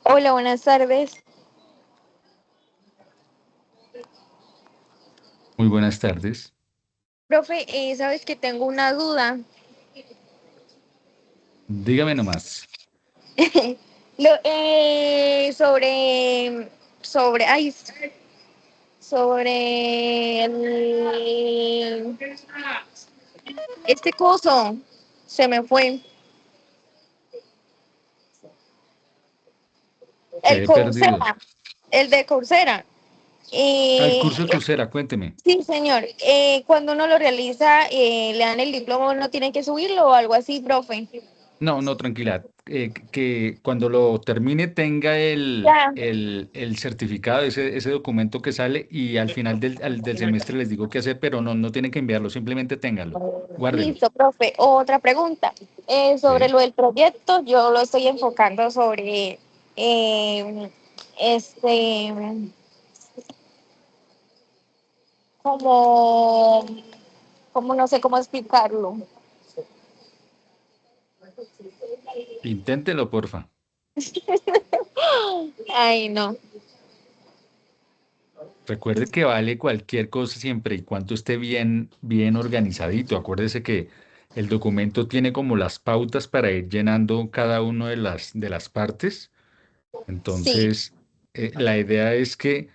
Hola, buenas tardes. Muy buenas tardes. Profe, sabes que tengo una duda. Dígame nomás. Sobre sobre este coso. Se me fue. El Quedé perdido. Coursera. El de Coursera. Al Eh, curso de Coursera, cuénteme. sí, señor. Cuando uno lo realiza, le dan el diploma, uno tiene que subirlo o algo así, profe. No, no, tranquila. Que cuando lo termine tenga Ya. el certificado, ese documento que sale y al final del semestre les digo qué hacer, pero no, no tienen que enviarlo, simplemente ténganlo. Guárdelo. Listo, profe. Otra pregunta. Sobre Sí. lo del proyecto, yo lo estoy enfocando sobre eh, este, como, como no sé cómo explicarlo. Inténtelo, porfa. Ay, no. Recuerde que vale cualquier cosa siempre y cuando esté bien organizadito. Acuérdese que el documento tiene como las pautas para ir llenando cada una de las partes. Sí. Entonces, la idea es que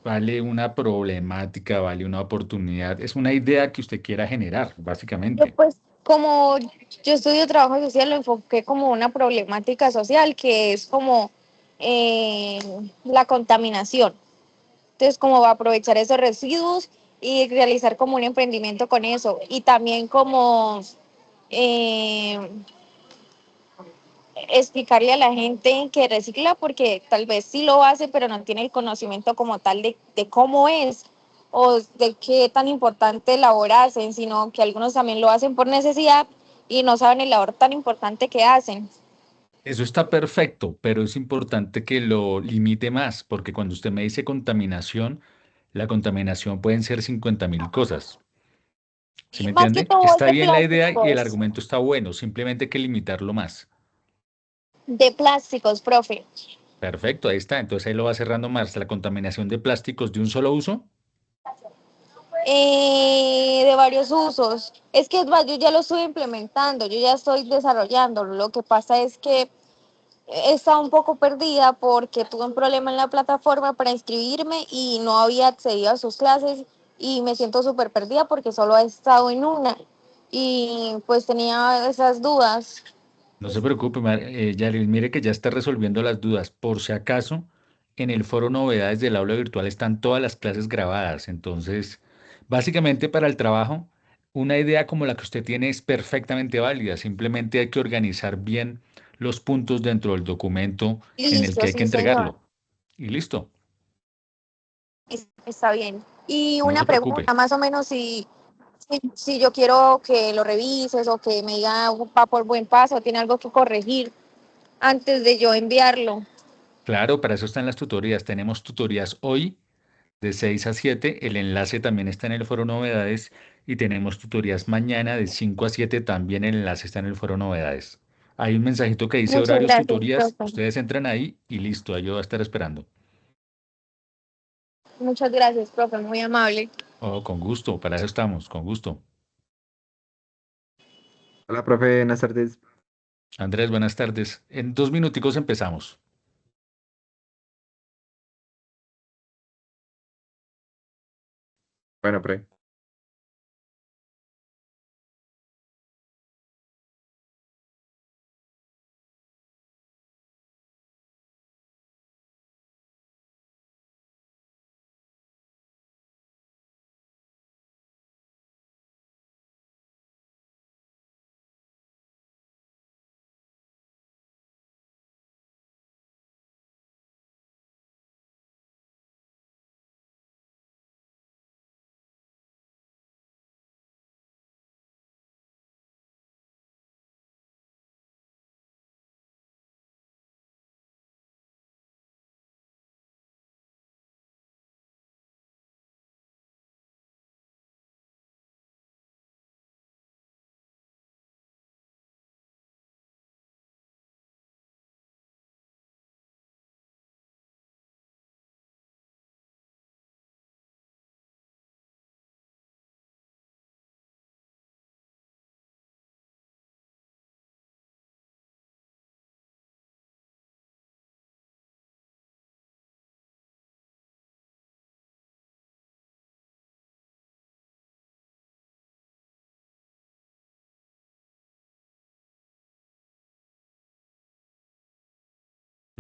vale una problemática, vale una oportunidad. Es una idea que usted quiera generar, Yo básicamente. pues como yo estudio trabajo social, lo enfoqué como una problemática social que es como eh, la contaminación. Entonces, como va a aprovechar esos residuos y realizar como un emprendimiento con eso. Y también como eh, explicarle a la gente que recicla, porque tal vez sí lo hace, pero no tiene el conocimiento como tal de cómo es o de qué tan importante labor hacen, sino que algunos también lo hacen por necesidad y no saben el labor tan importante que hacen. Eso está perfecto, pero es importante que lo limite más, porque cuando usted me dice contaminación, la contaminación pueden ser 50.000 cosas. ¿Sí me Más que entiende? todo es Está de bien la idea y el plásticos, argumento está bueno, simplemente hay que limitarlo más. profe. Perfecto, ahí está. Entonces ahí lo va cerrando más. La contaminación de plásticos de un solo uso. De varios usos. Es que es más, yo ya lo estoy implementando, yo ya estoy desarrollándolo. Lo que pasa es que he estado un poco perdida porque tuve un problema en la plataforma para inscribirme y no había accedido a sus clases y me siento súper perdida porque solo he estado en una y pues tenía esas dudas. No se preocupe, Yaris, mire que ya está resolviendo las dudas. Por si acaso, en el foro novedades del aula virtual están todas las clases grabadas. Entonces, básicamente para el trabajo, una idea como la que usted tiene es perfectamente válida. Simplemente hay que organizar bien los puntos dentro del documento en el que Listo, hay que sí, señor. entregarlo. Y listo, Está bien. Y no una se preocupe. pregunta, más o menos si yo quiero que lo revises o que me diga va por buen paso, tiene algo que corregir antes de yo enviarlo. Claro, para eso están las tutorías. Tenemos tutorías hoy de 6 a 7. El enlace también está en el foro novedades y tenemos tutorías mañana de 5 a 7. También el enlace está en el foro novedades. Hay un mensajito que dice Muchas horarios gracias, tutorías. profe. Ustedes entran ahí y listo, ahí yo voy a estar esperando. Muchas gracias, profe, muy amable. Oh, con gusto, para eso estamos, con gusto. Hola, profe, buenas tardes. Andrés, buenas tardes. En 2 minuticos empezamos. Bueno, profe.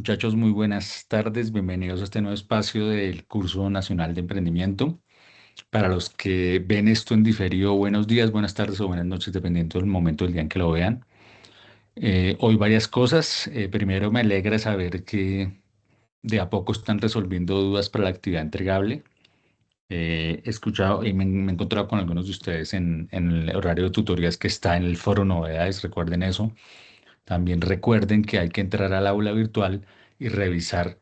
Muchachos, muy buenas tardes. Bienvenidos a este nuevo espacio del Curso Nacional de Emprendimiento. Para los que ven esto en diferido, buenos días, buenas tardes o buenas noches, dependiendo del momento del día en que lo vean. Hoy varias cosas. Primero, me alegra saber que de a poco están resolviendo dudas para la actividad entregable. He escuchado y me he encontrado con algunos de ustedes en el horario de tutorías que está en el foro Novedades. Recuerden eso. También recuerden que hay que entrar al aula virtual y revisar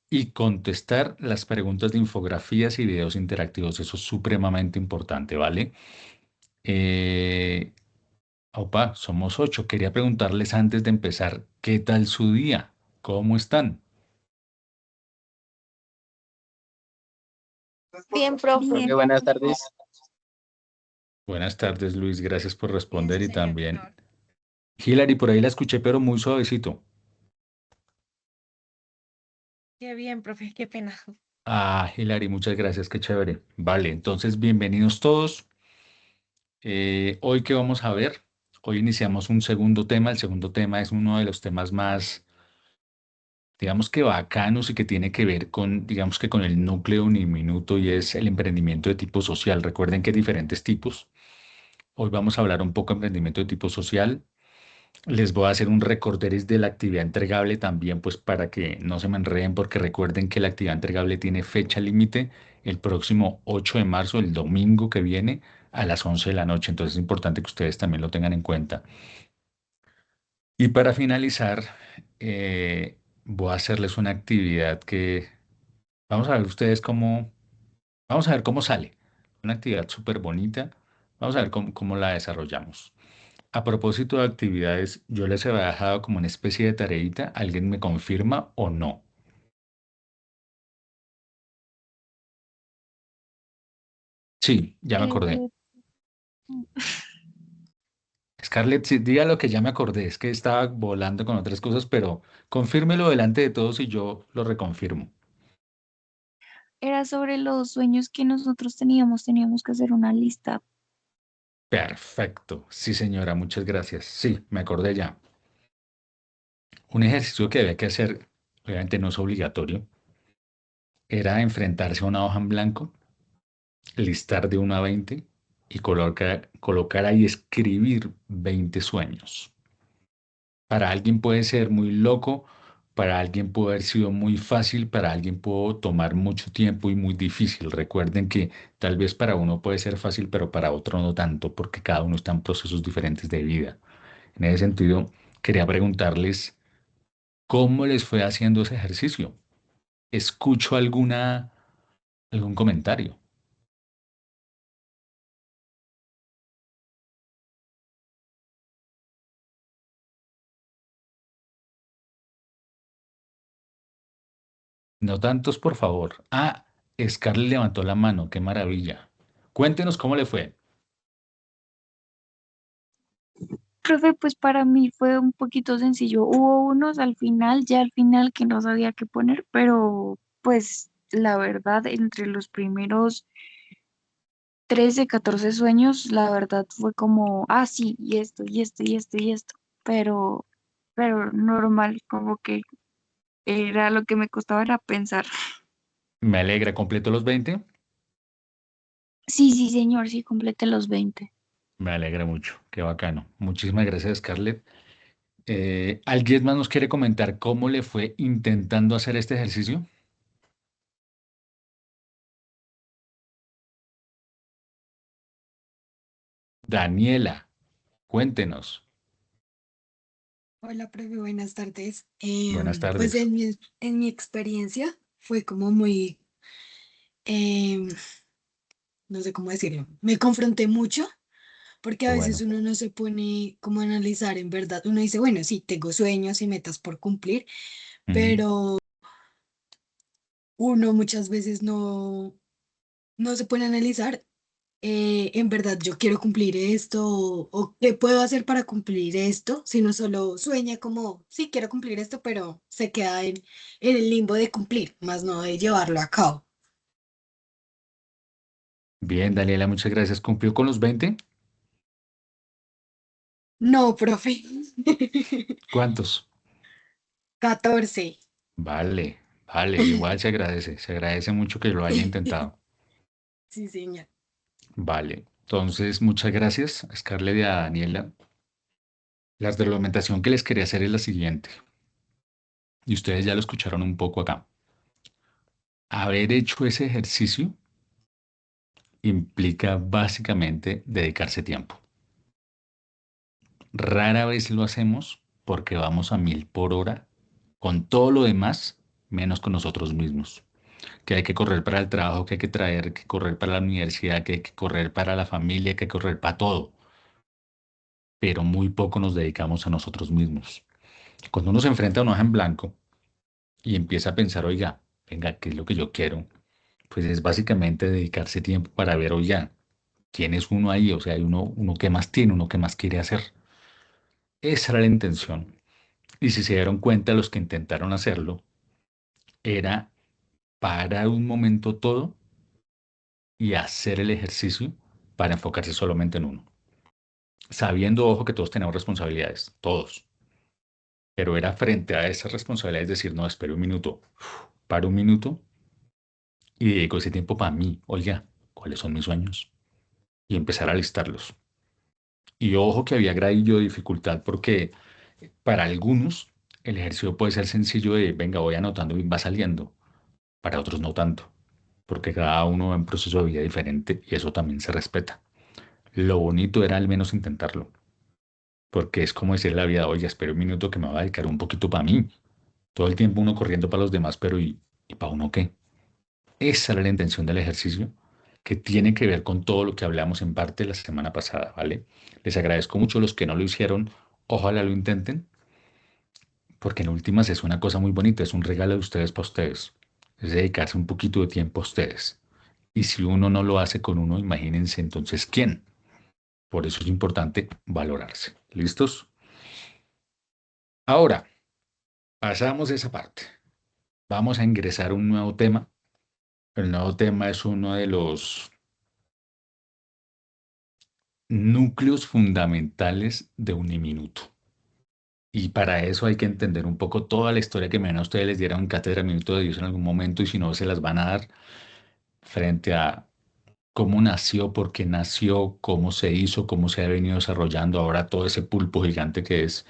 y contestar las preguntas de infografías y videos interactivos. Eso es supremamente importante, ¿vale? Eh, Opa, somos 8. Quería preguntarles antes de empezar, ¿qué tal su día? ¿Cómo están? Bien, profe. Profe, buenas tardes. Buenas tardes, Luis. Gracias por Bien, responder sí, y señor. también Hilary, por ahí la escuché, pero muy suavecito. Qué bien, profe, qué pena. Ah, Hilary, muchas gracias, qué chévere. Vale, entonces bienvenidos todos. Hoy qué vamos a ver, hoy iniciamos un segundo tema. El segundo tema es uno de los temas más, digamos que bacanos y que tiene que ver con, digamos que con el núcleo uniminuto y es el emprendimiento de tipo social. Recuerden que hay diferentes tipos. Hoy vamos a hablar un poco de emprendimiento de tipo social. Les voy a hacer un recorderis de la actividad entregable también, pues para que no se me enreden, porque recuerden que la actividad entregable tiene fecha límite el próximo 8 de marzo, el domingo que viene, a las 11 de la noche. Entonces es importante que ustedes también lo tengan en cuenta. Y para finalizar, voy a hacerles una actividad que vamos a ver ustedes cómo, vamos a ver cómo sale. Una actividad súper bonita. Vamos a ver cómo la desarrollamos. A propósito de actividades, yo les había dejado como una especie de tareita. ¿Alguien me confirma o no? Sí, ya me acordé. Eh, Scarlett, sí, diga lo que ya me acordé. Es que estaba volando con otras cosas, pero confírmelo delante de todos y yo lo reconfirmo. Era sobre los sueños que nosotros teníamos que hacer una lista. Perfecto. Sí, señora, muchas gracias. Sí, me acordé ya. Un ejercicio que había que hacer, obviamente no es obligatorio, era enfrentarse a una hoja en blanco, listar de 1 a 20 y colocar ahí escribir 20 sueños. Para alguien puede ser muy loco, para alguien puede haber sido muy fácil, para alguien puede tomar mucho tiempo y muy difícil. Recuerden que tal vez para uno puede ser fácil, pero para otro no tanto, porque cada uno está en procesos diferentes de vida. En ese sentido, quería preguntarles cómo les fue haciendo ese ejercicio. ¿Escucho algún comentario? No tantos, por favor. Ah, Scarlett levantó la mano, qué maravilla. Cuéntenos cómo le fue. Profe, pues para mí fue un poquito sencillo. Hubo unos al final, ya al final que no sabía qué poner, pero pues la verdad, entre los primeros 13 14 sueños, la verdad fue como, ah, sí, y esto, y esto, y esto, y esto, pero, pero normal, como que era lo que me costaba era pensar. Me alegra, completo los 20. Sí, sí, señor, sí, completé los 20. Me alegra mucho, qué bacano. Muchísimas gracias, Scarlett. ¿Alguien más nos quiere comentar cómo le fue intentando hacer este ejercicio? Daniela, cuéntenos. Hola, profe, buenas tardes. Buenas Pues tardes. en mi experiencia fue como muy, em, no sé cómo decirlo, me confronté mucho porque Qué a veces bueno. uno no se pone como a analizar en verdad. Uno dice, bueno, sí, tengo sueños y metas por cumplir, Ujú. pero uno muchas veces no se pone a analizar. En verdad yo quiero cumplir esto o qué puedo hacer para cumplir esto, sino solo sueña como, sí, quiero cumplir esto, pero se queda en el limbo de cumplir, más no de llevarlo a cabo. Bien, Daniela, muchas gracias. ¿Cumplió con los 20? No, profe. ¿Cuántos? 14. Vale, vale, igual se agradece mucho que lo haya intentado. Sí, señor. Vale, entonces muchas gracias a Scarlett y a Daniela. La reglamentación que les quería hacer es la siguiente, y ustedes ya lo escucharon un poco acá. Haber hecho ese ejercicio implica básicamente dedicarse tiempo. Rara vez lo hacemos porque vamos a 1000 por hora con todo lo demás, menos con nosotros mismos. Que hay que correr para el trabajo, que hay que traer, que correr para la universidad, que hay que correr para la familia, que hay que correr para todo. Pero muy poco nos dedicamos a nosotros mismos. Cuando uno se enfrenta a una hoja en blanco y empieza a pensar, oiga, venga, ¿qué es lo que yo quiero? Pues es básicamente dedicarse tiempo para ver, oiga, quién es uno ahí, o sea, hay uno qué más tiene, uno qué más quiere hacer. Esa era la intención. Y si se dieron cuenta los que intentaron hacerlo, era parar un momento todo y hacer el ejercicio para enfocarse solamente en uno. Sabiendo, ojo, que todos tenemos responsabilidades, todos. Pero era frente a esas responsabilidades decir, no, espere un minuto, paro un minuto y dedico ese tiempo para mí. Oiga, ¿cuáles son mis sueños? Y empezar a listarlos. Y ojo que había grado de dificultad porque para algunos el ejercicio puede ser sencillo de, venga, voy anotando y va saliendo. Para otros no tanto, porque cada uno va en proceso de vida diferente y eso también se respeta. Lo bonito era al menos intentarlo, porque es como decir la vida, oye, espera un minuto que me va a dedicar un poquito para mí. Todo el tiempo uno corriendo para los demás, pero ¿y para uno qué? Esa era la intención del ejercicio, que tiene que ver con todo lo que hablamos en parte la semana pasada, ¿vale? Les agradezco mucho a los que no lo hicieron, ojalá lo intenten, porque en últimas es una cosa muy bonita, es un regalo de ustedes para ustedes, es dedicarse un poquito de tiempo a ustedes. Y si uno no lo hace con uno, imagínense entonces quién. Por eso es importante valorarse. ¿Listos? Ahora, pasamos esa parte. Vamos a ingresar a un nuevo tema. El nuevo tema es uno de los núcleos fundamentales de Uniminuto. Y para eso hay que entender un poco toda la historia que menos ustedes les dieron en cátedra Minuto de Dios en algún momento y si no se las van a dar frente a cómo nació, por qué nació, cómo se hizo, cómo se ha venido desarrollando ahora todo ese pulpo gigante que es.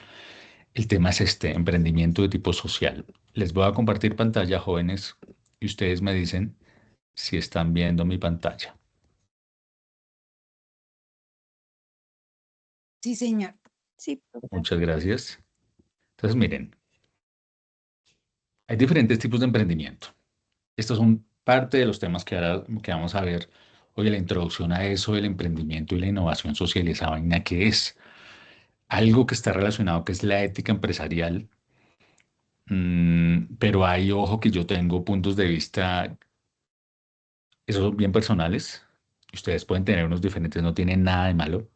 El tema es este, emprendimiento de tipo social. Les voy a compartir pantalla, jóvenes, y ustedes me dicen si están viendo mi pantalla. Sí, señor. Sí, profe. Muchas gracias. Entonces, miren, hay diferentes tipos de emprendimiento. Estos son parte de los temas que ahora que vamos a ver. Oye, la introducción a eso del emprendimiento y la innovación social y esa vaina que es algo que está relacionado, que es la ética empresarial. Pero hay, ojo, que yo tengo puntos de vista, esos son bien personales. Ustedes pueden tener unos diferentes, no tienen nada de malo.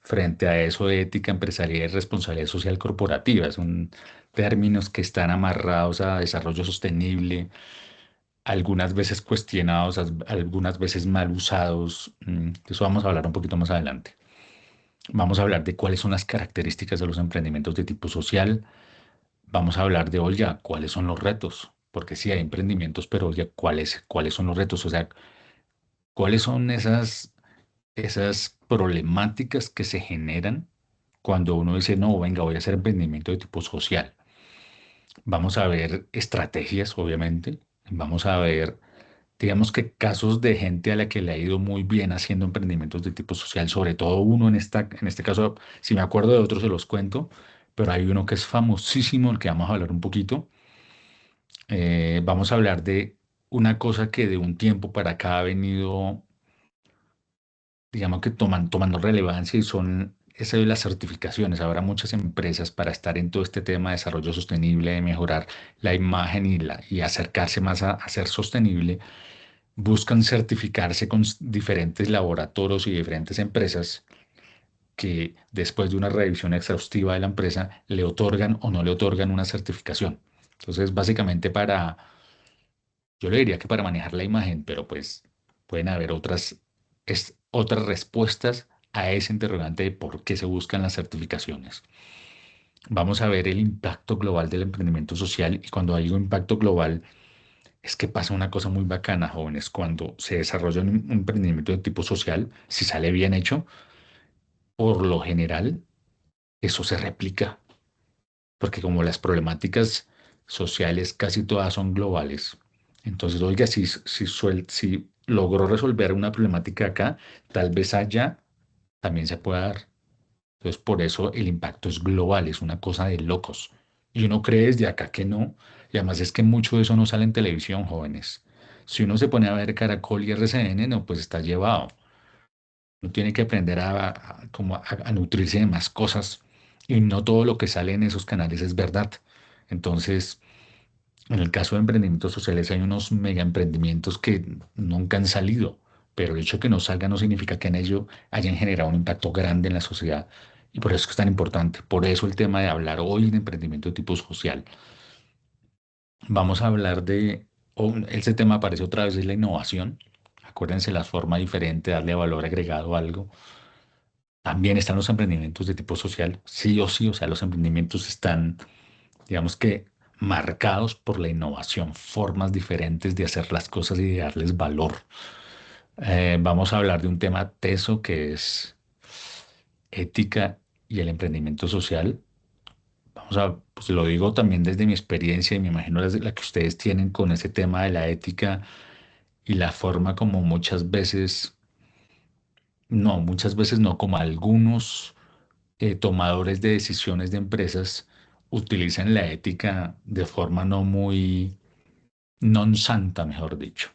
Frente a eso, ética empresarial y responsabilidad social corporativa, son términos que están amarrados a desarrollo sostenible, algunas veces cuestionados, algunas veces mal usados. De eso vamos a hablar un poquito más adelante. Vamos a hablar de cuáles son las características de los emprendimientos de tipo social. Vamos a hablar de, oye, cuáles son los retos, porque sí hay emprendimientos, pero oye, ¿cuáles son los retos? O sea, ¿cuáles son esas problemáticas que se generan cuando uno dice, no, venga, voy a hacer emprendimiento de tipo social? Vamos a ver estrategias, obviamente. Vamos a ver, digamos que casos de gente a la que le ha ido muy bien haciendo emprendimientos de tipo social, sobre todo uno en este caso, si me acuerdo de otros se los cuento, pero hay uno que es famosísimo, el que vamos a hablar un poquito. Vamos a hablar de una cosa que de un tiempo para acá ha venido, digamos que tomando relevancia y son eso de las certificaciones. Habrá muchas empresas para estar en todo este tema de desarrollo sostenible, de mejorar la imagen y acercarse más a ser sostenible, buscan certificarse con diferentes laboratorios y diferentes empresas que después de una revisión exhaustiva de la empresa le otorgan o no le otorgan una certificación. Entonces, básicamente yo le diría que para manejar la imagen, pero pues pueden haber otras respuestas a ese interrogante de por qué se buscan las certificaciones. Vamos a ver el impacto global del emprendimiento social y cuando digo impacto global es que pasa una cosa muy bacana, jóvenes, cuando se desarrolla un emprendimiento de tipo social, si sale bien hecho, por lo general eso se replica, porque como las problemáticas sociales casi todas son globales, entonces, oiga, si logró resolver una problemática acá, tal vez allá también se pueda dar. Entonces, por eso el impacto es global, es una cosa de locos. Y uno cree desde acá que no. Y además es que mucho de eso no sale en televisión, jóvenes. Si uno se pone a ver Caracol y RCN, no, pues está llevado. Uno tiene que aprender a nutrirse de más cosas. Y no todo lo que sale en esos canales es verdad. Entonces, en el caso de emprendimientos sociales hay unos mega emprendimientos que nunca han salido, pero el hecho de que no salgan no significa que en ello hayan generado un impacto grande en la sociedad y por eso es que es tan importante. Por eso el tema de hablar hoy de emprendimiento de tipo social. Vamos a hablar este tema aparece otra vez, es la innovación. Acuérdense la forma diferente de darle valor agregado a algo. También están los emprendimientos de tipo social, sí o sí, o sea, los emprendimientos están digamos que marcados por la innovación, formas diferentes de hacer las cosas y de darles valor. Vamos a hablar de un tema teso que es ética y el emprendimiento social. Pues lo digo también desde mi experiencia y me imagino desde la que ustedes tienen con ese tema de la ética y la forma como muchas veces no, como algunos tomadores de decisiones de empresas utilizan la ética de forma no muy non santa, mejor dicho.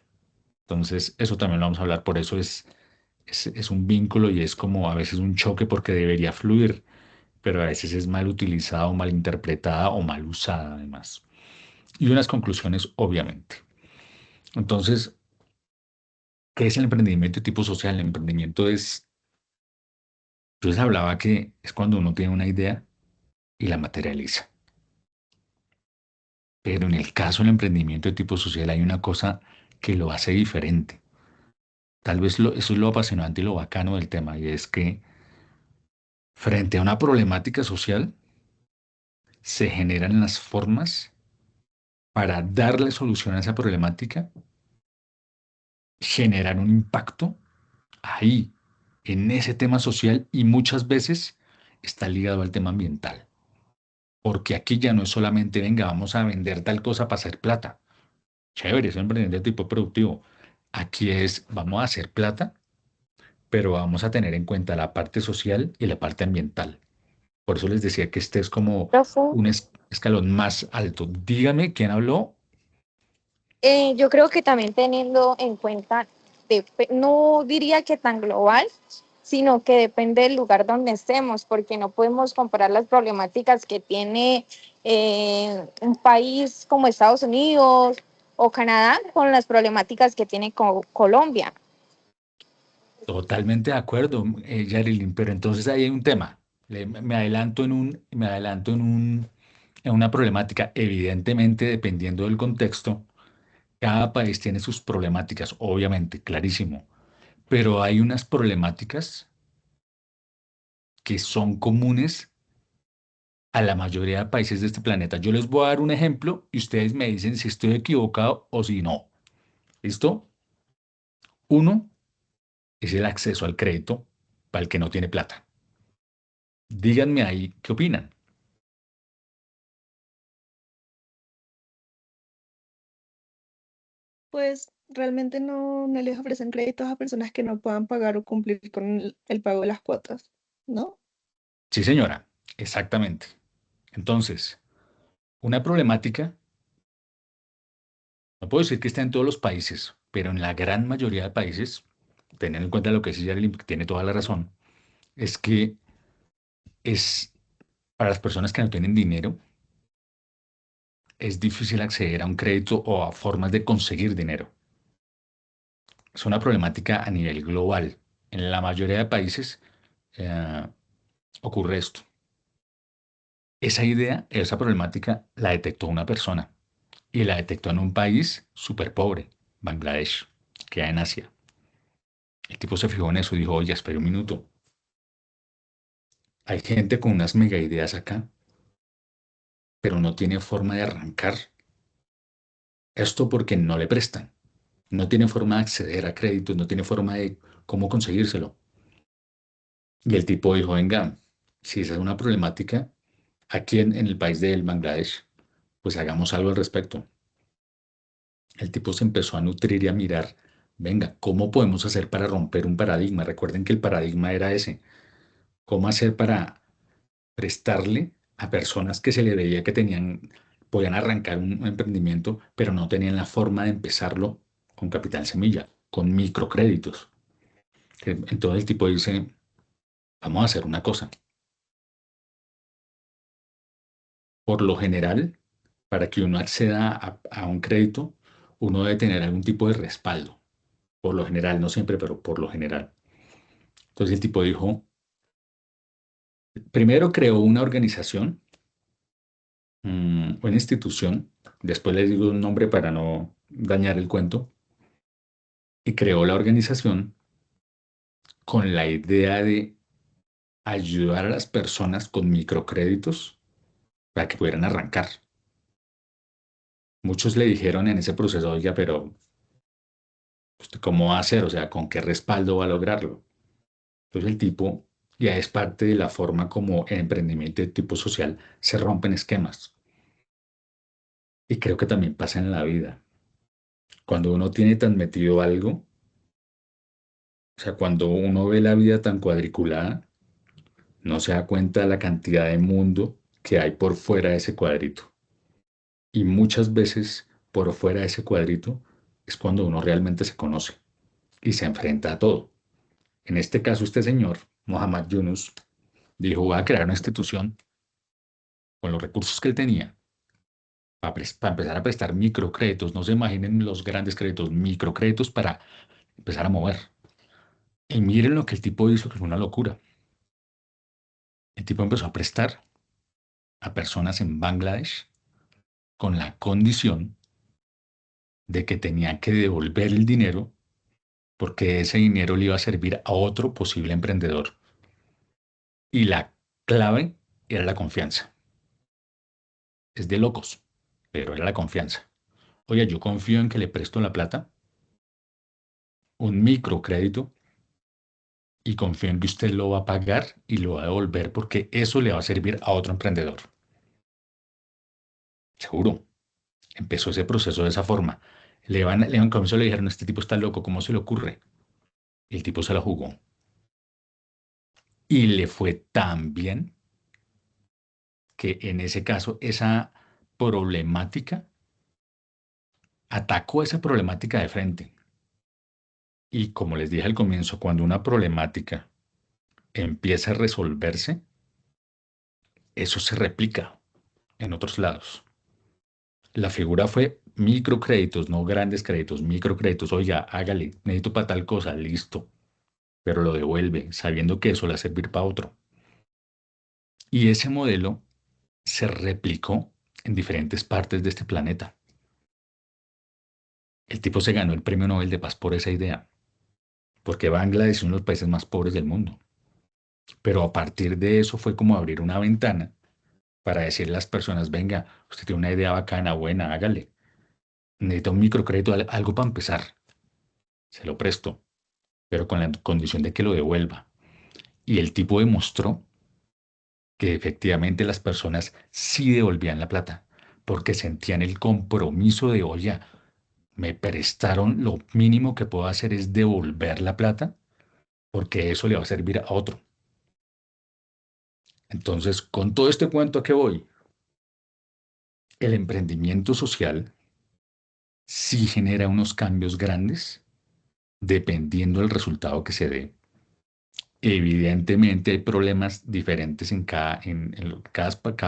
Entonces, eso también lo vamos a hablar, por eso es un vínculo y es como a veces un choque porque debería fluir, pero a veces es mal utilizada o mal interpretada o mal usada además. Y unas conclusiones, obviamente. Entonces, ¿qué es el emprendimiento de tipo social? El emprendimiento yo les hablaba que es cuando uno tiene una idea y la materializa. Pero en el caso del emprendimiento de tipo social hay una cosa que lo hace diferente. Tal vez eso es lo apasionante y lo bacano del tema, y es que frente a una problemática social se generan las formas para darle solución a esa problemática, generar un impacto ahí, en ese tema social, y muchas veces está ligado al tema ambiental. Porque aquí ya no es solamente, venga, vamos a vender tal cosa para hacer plata. Chévere, es un emprendimiento de tipo productivo. Aquí es, vamos a hacer plata, pero vamos a tener en cuenta la parte social y la parte ambiental. Por eso les decía que este es como Profe, un escalón más alto. Dígame quién habló. yo creo que también teniendo en cuenta, no diría que tan global, sino que depende del lugar donde estemos, porque no podemos comparar las problemáticas que tiene un país como Estados Unidos o Canadá con las problemáticas que tiene Colombia. Totalmente de acuerdo, Yarilyn, pero entonces ahí hay un tema. Me adelanto en una problemática. Evidentemente, dependiendo del contexto, cada país tiene sus problemáticas, obviamente, clarísimo. Pero hay unas problemáticas que son comunes a la mayoría de países de este planeta. Yo les voy a dar un ejemplo y ustedes me dicen si estoy equivocado o si no. ¿Listo? Uno es el acceso al crédito para el que no tiene plata. Díganme ahí qué opinan. Pues realmente no les ofrecen créditos a personas que no puedan pagar o cumplir con el pago de las cuotas, ¿no? Sí, señora, exactamente. Entonces, una problemática, no puedo decir que está en todos los países, pero en la gran mayoría de países, teniendo en cuenta lo que dice Yarely, que tiene toda la razón, es que es para las personas que no tienen dinero, es difícil acceder a un crédito o a formas de conseguir dinero. Es una problemática a nivel global. En la mayoría de países eh, ocurre esto. Esa problemática la detectó una persona y la detectó en un país súper pobre, Bangladesh, que hay en Asia. El tipo se fijó en eso y dijo, oye, espera un minuto. Hay gente con unas mega ideas acá pero no tiene forma de arrancar. Esto porque no le prestan. No tiene forma de acceder a créditos, no tiene forma de cómo conseguírselo. Y el tipo dijo, venga, si esa es una problemática aquí en el país de Bangladesh, pues hagamos algo al respecto. El tipo se empezó a nutrir y a mirar, venga, ¿cómo podemos hacer para romper un paradigma? Recuerden que el paradigma era ese. ¿Cómo hacer para prestarle a personas que se le veía que podían arrancar un emprendimiento, pero no tenían la forma de empezarlo con capital semilla, con microcréditos? Entonces el tipo dice, vamos a hacer una cosa. Por lo general, para que uno acceda a un crédito, uno debe tener algún tipo de respaldo. Por lo general, no siempre, pero por lo general. Entonces el tipo dijo, primero creó una organización, una institución, después les digo un nombre para no dañar el cuento, y creó la organización con la idea de ayudar a las personas con microcréditos para que pudieran arrancar. Muchos le dijeron en ese proceso, oiga, pero ¿usted cómo va a hacer? O sea, ¿con qué respaldo va a lograrlo? Entonces el tipo ya es parte de la forma como el emprendimiento de tipo social se rompen esquemas. Y creo que también pasa en la vida. Cuando uno tiene tan metido algo, o sea, cuando uno ve la vida tan cuadriculada, no se da cuenta de la cantidad de mundo que hay por fuera de ese cuadrito. Y muchas veces por fuera de ese cuadrito es cuando uno realmente se conoce y se enfrenta a todo. En este caso, este señor, Muhammad Yunus, dijo, voy a crear una institución con los recursos que él tenía para empezar a prestar microcréditos. No se imaginen los grandes créditos, microcréditos para empezar a mover. Y miren lo que el tipo hizo, que fue una locura. El tipo empezó a prestar a personas en Bangladesh con la condición de que tenía que devolver el dinero porque ese dinero le iba a servir a otro posible emprendedor. Y la clave era la confianza. Es de locos, pero era la confianza. Oye, yo confío en que le presto la plata, un microcrédito, y confío en que usted lo va a pagar y lo va a devolver porque eso le va a servir a otro emprendedor. Seguro. Empezó ese proceso de esa forma. Comenzó, le dijeron, este tipo está loco, ¿cómo se le ocurre? Y el tipo se la jugó. Y le fue tan bien que en ese caso, esa problemática, atacó esa problemática de frente. Y como les dije al comienzo, cuando una problemática empieza a resolverse, eso se replica en otros lados. La figura fue microcréditos, no grandes créditos, microcréditos. Oiga, hágale, necesito para tal cosa, listo. Pero lo devuelve, sabiendo que eso le va a servir para otro. Y ese modelo se replicó en diferentes partes de este planeta. El tipo se ganó el Premio Nobel de Paz por esa idea, porque Bangladesh es uno de los países más pobres del mundo. Pero a partir de eso fue como abrir una ventana para decirle a las personas, venga, usted tiene una idea bacana, buena, hágale. Necesita un microcrédito, algo para empezar. Se lo presto, pero con la condición de que lo devuelva. Y el tipo demostró que efectivamente las personas sí devolvían la plata, porque sentían el compromiso de, oye, me prestaron, lo mínimo que puedo hacer es devolver la plata, porque eso le va a servir a otro. Entonces, con todo este cuento a qué voy, el emprendimiento social sí genera unos cambios grandes dependiendo del resultado que se dé. Evidentemente hay problemas diferentes cada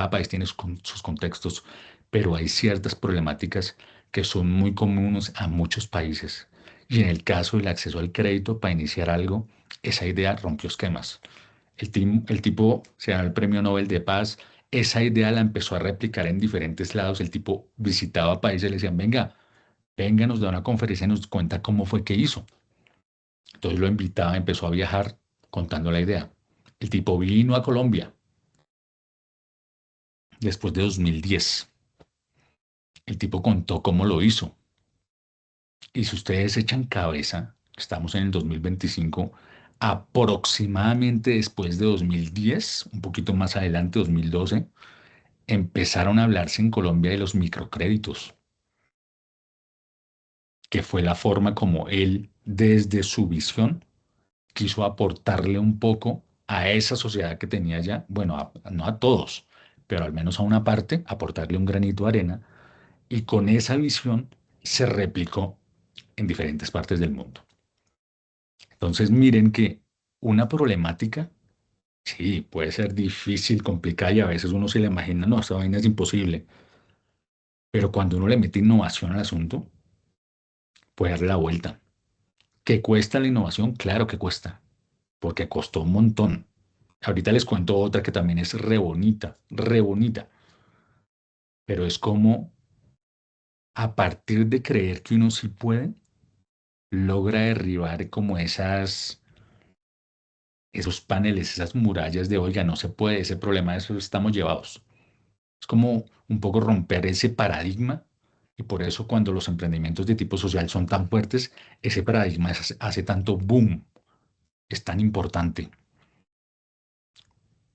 país tiene sus contextos, pero hay ciertas problemáticas que son muy comunes a muchos países. Y en el caso del acceso al crédito para iniciar algo, esa idea rompió esquemas. El tipo se ganó el Premio Nobel de Paz. Esa idea la empezó a replicar en diferentes lados. El tipo visitaba países y le decían, venga, venga, nos da una conferencia y nos cuenta cómo fue que hizo. Entonces lo invitaba, empezó a viajar contando la idea. El tipo vino a Colombia, después de 2010. El tipo contó cómo lo hizo. Y si ustedes echan cabeza, estamos en el 2025, aproximadamente después de 2010, un poquito más adelante, 2012, empezaron a hablarse en Colombia de los microcréditos, que fue la forma como él, desde su visión, quiso aportarle un poco a esa sociedad que tenía ya, bueno, no a todos, pero al menos a una parte, aportarle un granito de arena, y con esa visión se replicó en diferentes partes del mundo. Entonces miren que una problemática, sí, puede ser difícil, complicada y a veces uno se le imagina, no, esta vaina es imposible, pero cuando uno le mete innovación al asunto, puede darle la vuelta. ¿Qué cuesta la innovación? Claro que cuesta, porque costó un montón. Ahorita les cuento otra que también es re bonita, pero es como a partir de creer que uno sí puede, logra derribar como esos paneles, esas murallas de, oiga, no se puede, ese problema, de eso estamos llevados. Es como un poco romper ese paradigma y por eso cuando los emprendimientos de tipo social son tan fuertes, ese paradigma hace tanto boom, es tan importante.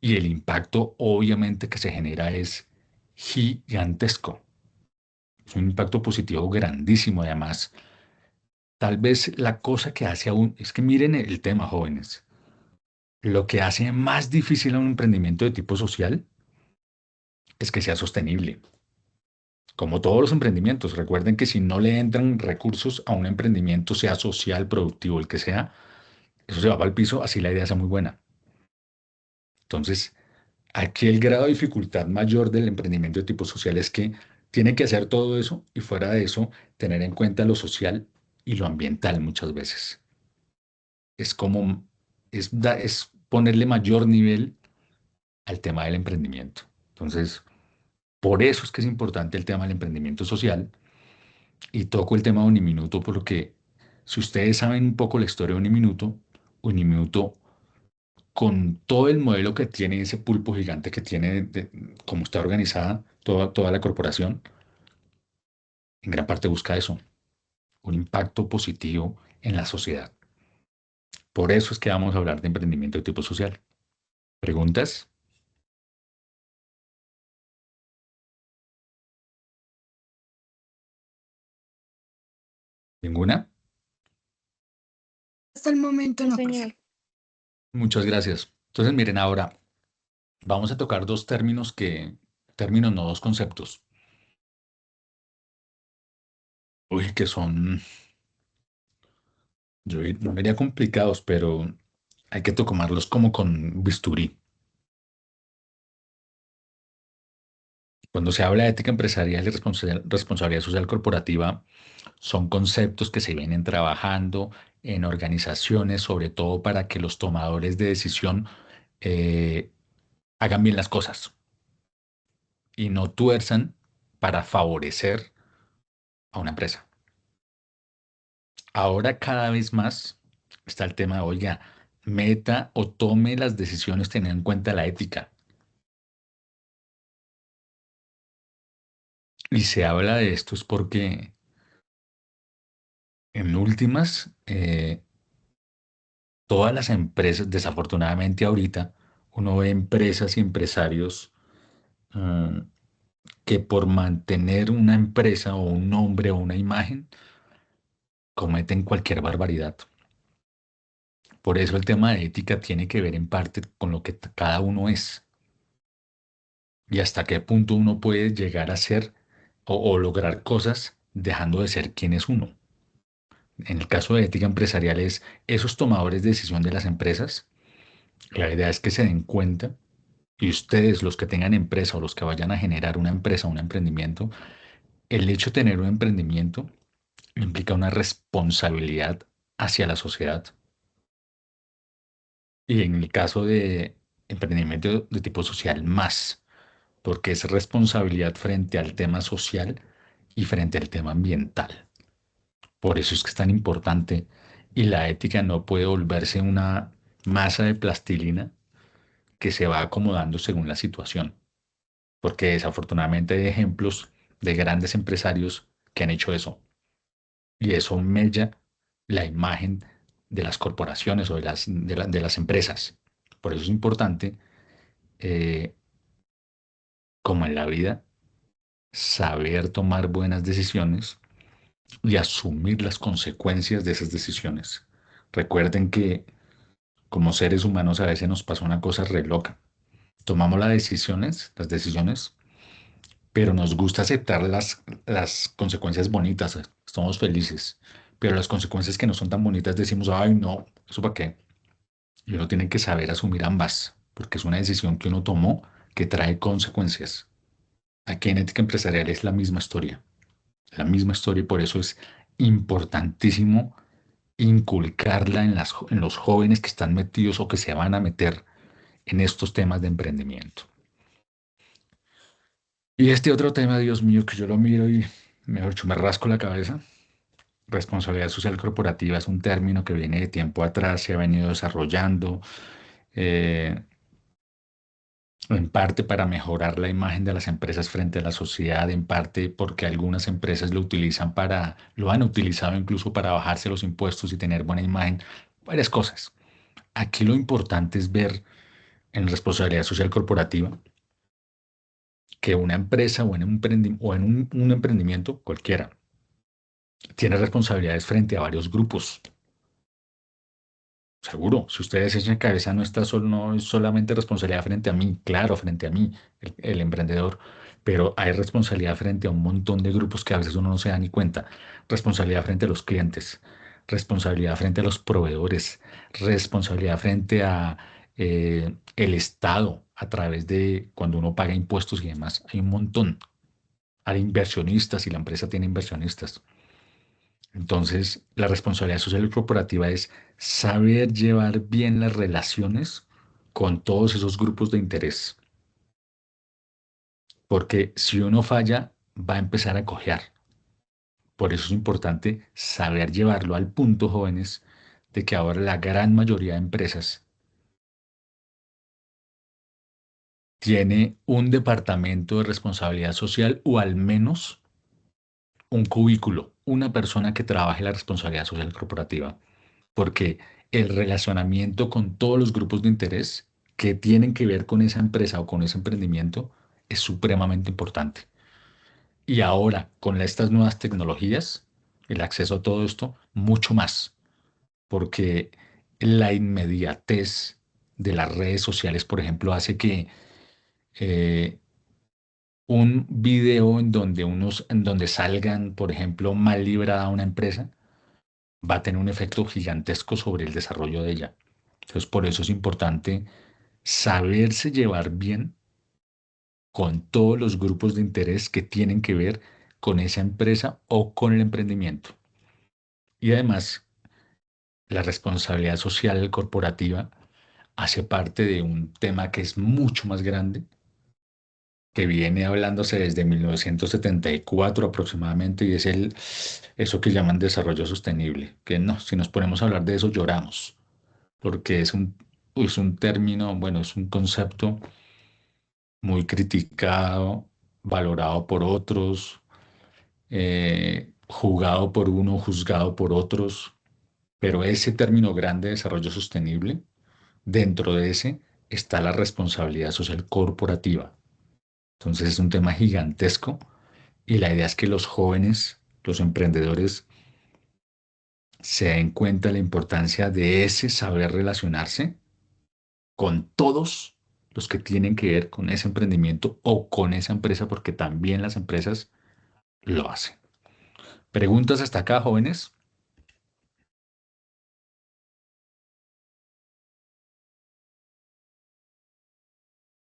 Y el impacto obviamente que se genera es gigantesco. Es un impacto positivo grandísimo. Además, tal vez la cosa que hace aún, es que miren el tema, jóvenes, lo que hace más difícil a un emprendimiento de tipo social es que sea sostenible. Como todos los emprendimientos, recuerden que si no le entran recursos a un emprendimiento, sea social, productivo, el que sea, eso se va para el piso, así la idea sea muy buena. Entonces, aquí el grado de dificultad mayor del emprendimiento de tipo social es que tiene que hacer todo eso y fuera de eso, tener en cuenta lo social y lo ambiental muchas veces. Es como, es ponerle mayor nivel al tema del emprendimiento. Entonces, por eso es que es importante el tema del emprendimiento social. Y toco el tema de Uniminuto porque si ustedes saben un poco la historia de Uniminuto con todo el modelo que tiene, ese pulpo gigante que tiene, cómo está organizada toda la corporación, en gran parte busca eso, un impacto positivo en la sociedad. Por eso es que vamos a hablar de emprendimiento de tipo social. ¿Preguntas? ¿Ninguna? Hasta el momento No, no, profe. señor. Muchas gracias. Entonces, miren, ahora vamos a tocar términos, no dos conceptos, uy, que son, no diría complicados, pero hay que tomarlos como con bisturí. Cuando se habla de ética empresarial y responsabilidad social corporativa, son conceptos que se vienen trabajando en organizaciones, sobre todo para que los tomadores de decisión eh, hagan bien las cosas y no tuerzan para favorecer a una empresa. Ahora cada vez más está el tema de, oiga, meta o tome las decisiones teniendo en cuenta la ética. Y se habla de esto es porque en últimas, todas las empresas, desafortunadamente ahorita, uno ve empresas y empresarios mm, que por mantener una empresa o un nombre o una imagen cometen cualquier barbaridad. Por eso el tema de ética tiene que ver en parte con lo que cada uno es y hasta qué punto uno puede llegar a ser o lograr cosas dejando de ser quien es uno. En el caso de ética empresarial es esos tomadores de decisión de las empresas. La idea es que se den cuenta y ustedes, los que tengan empresa o los que vayan a generar una empresa, un emprendimiento, el hecho de tener un emprendimiento implica una responsabilidad hacia la sociedad. Y en el caso de emprendimiento de tipo social, más, porque es responsabilidad frente al tema social y frente al tema ambiental. Por eso es que es tan importante y la ética no puede volverse una masa de plastilina que se va acomodando según la situación. porque desafortunadamente hay ejemplos de grandes empresarios que han hecho eso y eso mella la imagen de las corporaciones o de las empresas. Por eso es importante, eh, como en la vida, saber tomar buenas decisiones y asumir las consecuencias de esas decisiones. Recuerden que como seres humanos a veces nos pasa una cosa re loca. Tomamos las decisiones, pero nos gusta aceptar las consecuencias bonitas. Estamos felices. Pero las consecuencias que no son tan bonitas decimos, ay, no, ¿eso para qué? Y uno tiene que saber asumir ambas, porque es una decisión que uno tomó que trae consecuencias. Aquí en ética empresarial es la misma historia y por eso es importantísimo inculcarla en los jóvenes que están metidos o que se van a meter en estos temas de emprendimiento. Y este otro tema, Dios mío, que yo lo miro y, mejor dicho, me rasco la cabeza. Responsabilidad social corporativa es un término que viene de tiempo atrás, se ha venido desarrollando, eh, en parte para mejorar la imagen de las empresas frente a la sociedad, en parte porque algunas empresas lo han utilizado incluso para bajarse los impuestos y tener buena imagen, varias cosas. Aquí lo importante es ver en responsabilidad social corporativa que una empresa o en un emprendimiento cualquiera tiene responsabilidades frente a varios grupos. Seguro, si ustedes echan cabeza, no es solamente responsabilidad frente a mí, claro, frente a mí, el emprendedor, pero hay responsabilidad frente a un montón de grupos que a veces uno no se da ni cuenta. Responsabilidad frente a los clientes, responsabilidad frente a los proveedores, responsabilidad frente a el Estado a través de cuando uno paga impuestos y demás. Hay un montón. Hay inversionistas y la empresa tiene inversionistas. Entonces, la responsabilidad social y corporativa es saber llevar bien las relaciones con todos esos grupos de interés, porque si uno falla, va a empezar a cojear. Por eso es importante saber llevarlo al punto, jóvenes, de que ahora la gran mayoría de empresas tiene un departamento de responsabilidad social o al menos un cubículo, una persona que trabaje la responsabilidad social corporativa. Porque el relacionamiento con todos los grupos de interés que tienen que ver con esa empresa o con ese emprendimiento es supremamente importante. Y ahora, con estas nuevas tecnologías, el acceso a todo esto, mucho más, porque la inmediatez de las redes sociales, por ejemplo, hace que eh, un video en donde salgan, por ejemplo, mal librada una empresa, va a tener un efecto gigantesco sobre el desarrollo de ella. Entonces, por eso es importante saberse llevar bien con todos los grupos de interés que tienen que ver con esa empresa o con el emprendimiento. Y además, la responsabilidad social corporativa hace parte de un tema que es mucho más grande, que viene hablándose desde 1974 aproximadamente, y es eso que llaman desarrollo sostenible, que no, si nos ponemos a hablar de eso lloramos, porque es un término, bueno, es un concepto muy criticado, valorado por otros, jugado por uno, juzgado por otros, pero ese término grande, desarrollo sostenible, dentro de ese está la responsabilidad social corporativa. Entonces es un tema gigantesco y la idea es que los jóvenes, los emprendedores, se den cuenta de la importancia de ese saber relacionarse con todos los que tienen que ver con ese emprendimiento o con esa empresa, porque también las empresas lo hacen. ¿Preguntas hasta acá, jóvenes?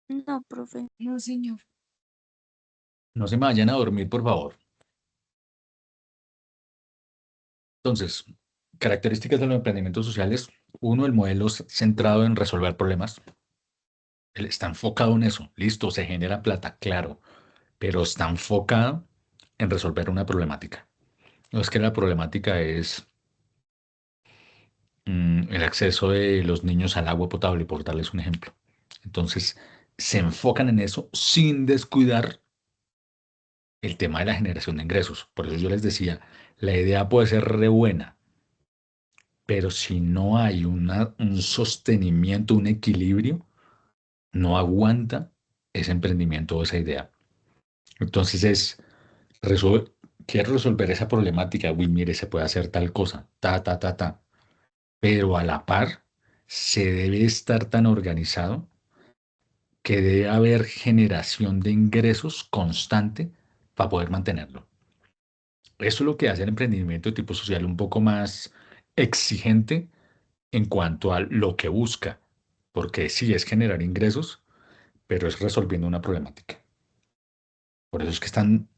No, profe. No, señor. No se me vayan a dormir, por favor. Entonces, características de los emprendimientos sociales. Uno, el modelo es centrado en resolver problemas. Él está enfocado en eso. Listo, se genera plata, claro, pero está enfocado en resolver una problemática. No es que la problemática es el acceso de los niños al agua potable, por darles un ejemplo. Entonces, se enfocan en eso sin descuidar el tema de la generación de ingresos. Por eso yo les decía, la idea puede ser re buena, pero si no hay un sostenimiento, un equilibrio, no aguanta ese emprendimiento o esa idea. Entonces resol- quiero resolver esa problemática, uy, mire, se puede hacer tal cosa, ta, pero a la par se debe estar tan organizado que debe haber generación de ingresos constante para poder mantenerlo. Eso es lo que hace el emprendimiento de tipo social un poco más exigente en cuanto a lo que busca, porque sí es generar ingresos, pero es resolviendo una problemática. Por eso es que están,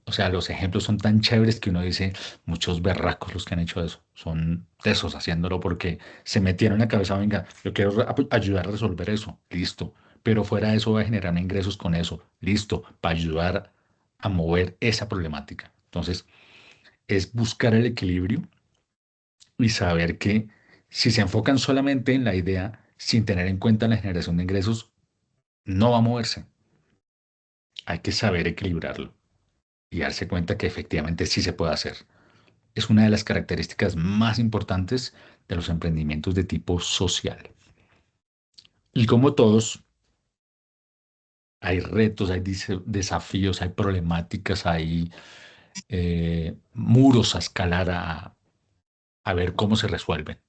o sea, los ejemplos son tan chéveres que uno dice, muchos berracos los que han hecho eso, son tesos haciéndolo porque se metieron en la cabeza, venga, yo quiero ayudar a resolver eso, listo, pero fuera de eso va a generar ingresos con eso, listo, para ayudar a mover esa problemática. Entonces, es buscar el equilibrio y saber que si se enfocan solamente en la idea sin tener en cuenta la generación de ingresos, no va a moverse. Hay que saber equilibrarlo y darse cuenta que efectivamente sí se puede hacer. Es una de las características más importantes de los emprendimientos de tipo social. Y como todos, hay retos, hay desafíos, hay problemáticas, hay muros a escalar a ver cómo se resuelven.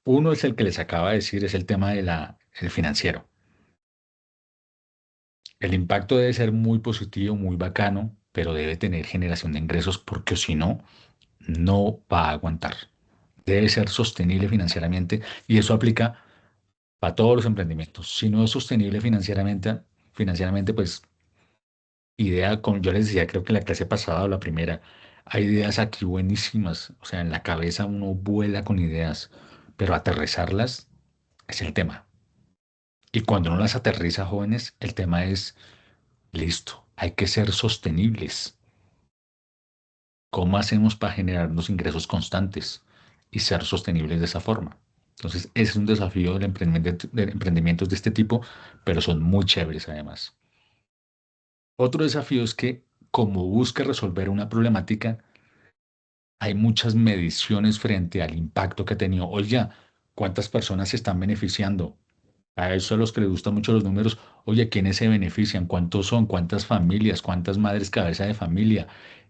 Uno es el que les acaba de decir, es el tema el financiero. El impacto debe ser muy positivo, muy bacano, pero debe tener generación de ingresos porque si no, no va a aguantar. Debe ser sostenible financieramente y eso aplica para todos los emprendimientos. Si no es sostenible financieramente, pues yo les decía, creo que en la clase pasada o la primera, hay ideas aquí buenísimas. O sea, en la cabeza uno vuela con ideas, pero aterrizarlas es el tema. Y cuando uno las aterriza, jóvenes, el tema es, listo, hay que ser sostenibles. ¿Cómo hacemos para generarnos ingresos constantes y ser sostenibles de esa forma? Entonces, ese es un desafío de emprendimientos de este tipo, pero son muy chéveres además. Otro desafío es que como busca resolver una problemática, hay muchas mediciones frente al impacto que ha tenido. Oye, ¿cuántas personas se están beneficiando? A eso a los que les gustan mucho los números, oye, ¿quiénes se benefician? ¿Cuántos son? ¿Cuántas familias? ¿Cuántas madres cabeza de familia?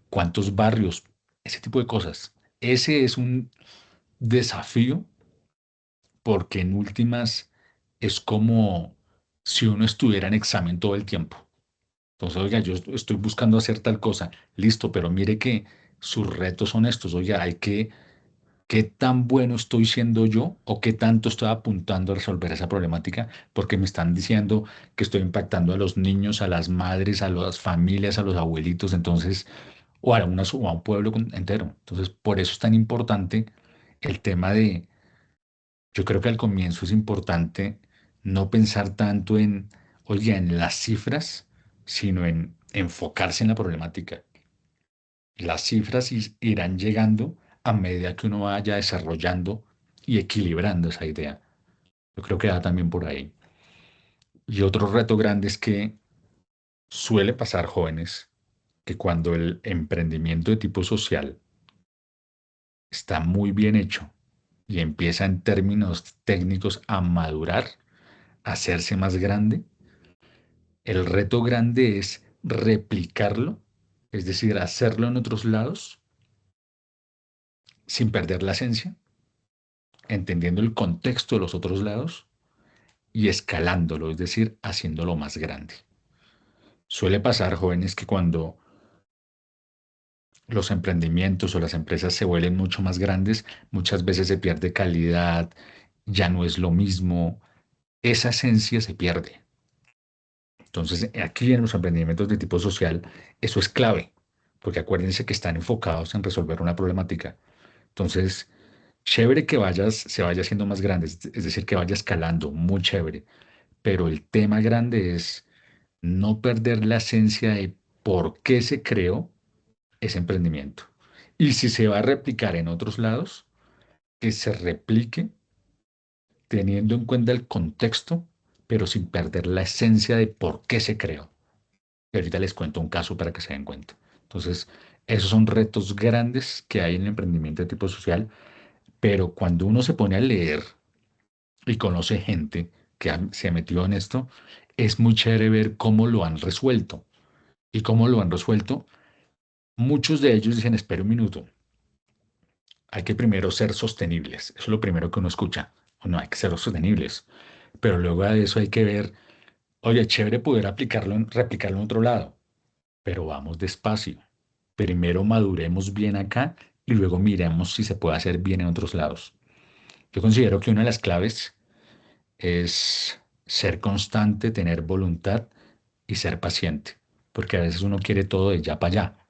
¿Cuántos barrios? Ese tipo de cosas. Ese es un desafío porque en últimas es como si uno estuviera en examen todo el tiempo. Entonces, oiga, yo estoy buscando hacer tal cosa, listo, pero mire que sus retos son estos. Oiga, qué tan bueno estoy siendo yo o qué tanto estoy apuntando a resolver esa problemática, porque me están diciendo que estoy impactando a los niños, a las madres, a las familias, a los abuelitos, entonces, o a un pueblo entero. Entonces, por eso es tan importante el tema yo creo que al comienzo es importante no pensar tanto oye, en las cifras, sino en enfocarse en la problemática. Las cifras irán llegando a medida que uno vaya desarrollando y equilibrando esa idea. Yo creo que va también por ahí. Y otro reto grande es que suele pasar, jóvenes, que cuando el emprendimiento de tipo social está muy bien hecho y empieza en términos técnicos a madurar, a hacerse más grande, el reto grande es replicarlo, es decir, hacerlo en otros lados sin perder la esencia, entendiendo el contexto de los otros lados y escalándolo, es decir, haciéndolo más grande. Suele pasar, jóvenes, que cuando los emprendimientos o las empresas se vuelven mucho más grandes, muchas veces se pierde calidad, ya no es lo mismo, esa esencia se pierde. Entonces, aquí en los emprendimientos de tipo social, eso es clave, porque acuérdense que están enfocados en resolver una problemática. Entonces, chévere que se vaya haciendo más grande, es decir, que vaya escalando, muy chévere. Pero el tema grande es no perder la esencia de por qué se creó ese emprendimiento. Y si se va a replicar en otros lados, que se replique teniendo en cuenta el contexto, pero sin perder la esencia de por qué se creó. Y ahorita les cuento un caso para que se den cuenta. Entonces, esos son retos grandes que hay en el emprendimiento de tipo social, pero cuando uno se pone a leer y conoce gente que se metió en esto, es muy chévere ver cómo lo han resuelto. Y cómo lo han resuelto, muchos de ellos dicen, espera un minuto, hay que primero ser sostenibles. Eso es lo primero que uno escucha. No, hay que ser sostenibles. Pero luego de eso hay que ver, oye, chévere poder aplicarlo, replicarlo en otro lado, pero vamos despacio. Primero maduremos bien acá y luego miremos si se puede hacer bien en otros lados. Yo considero que una de las claves es ser constante, tener voluntad y ser paciente, porque a veces uno quiere todo de ya para allá.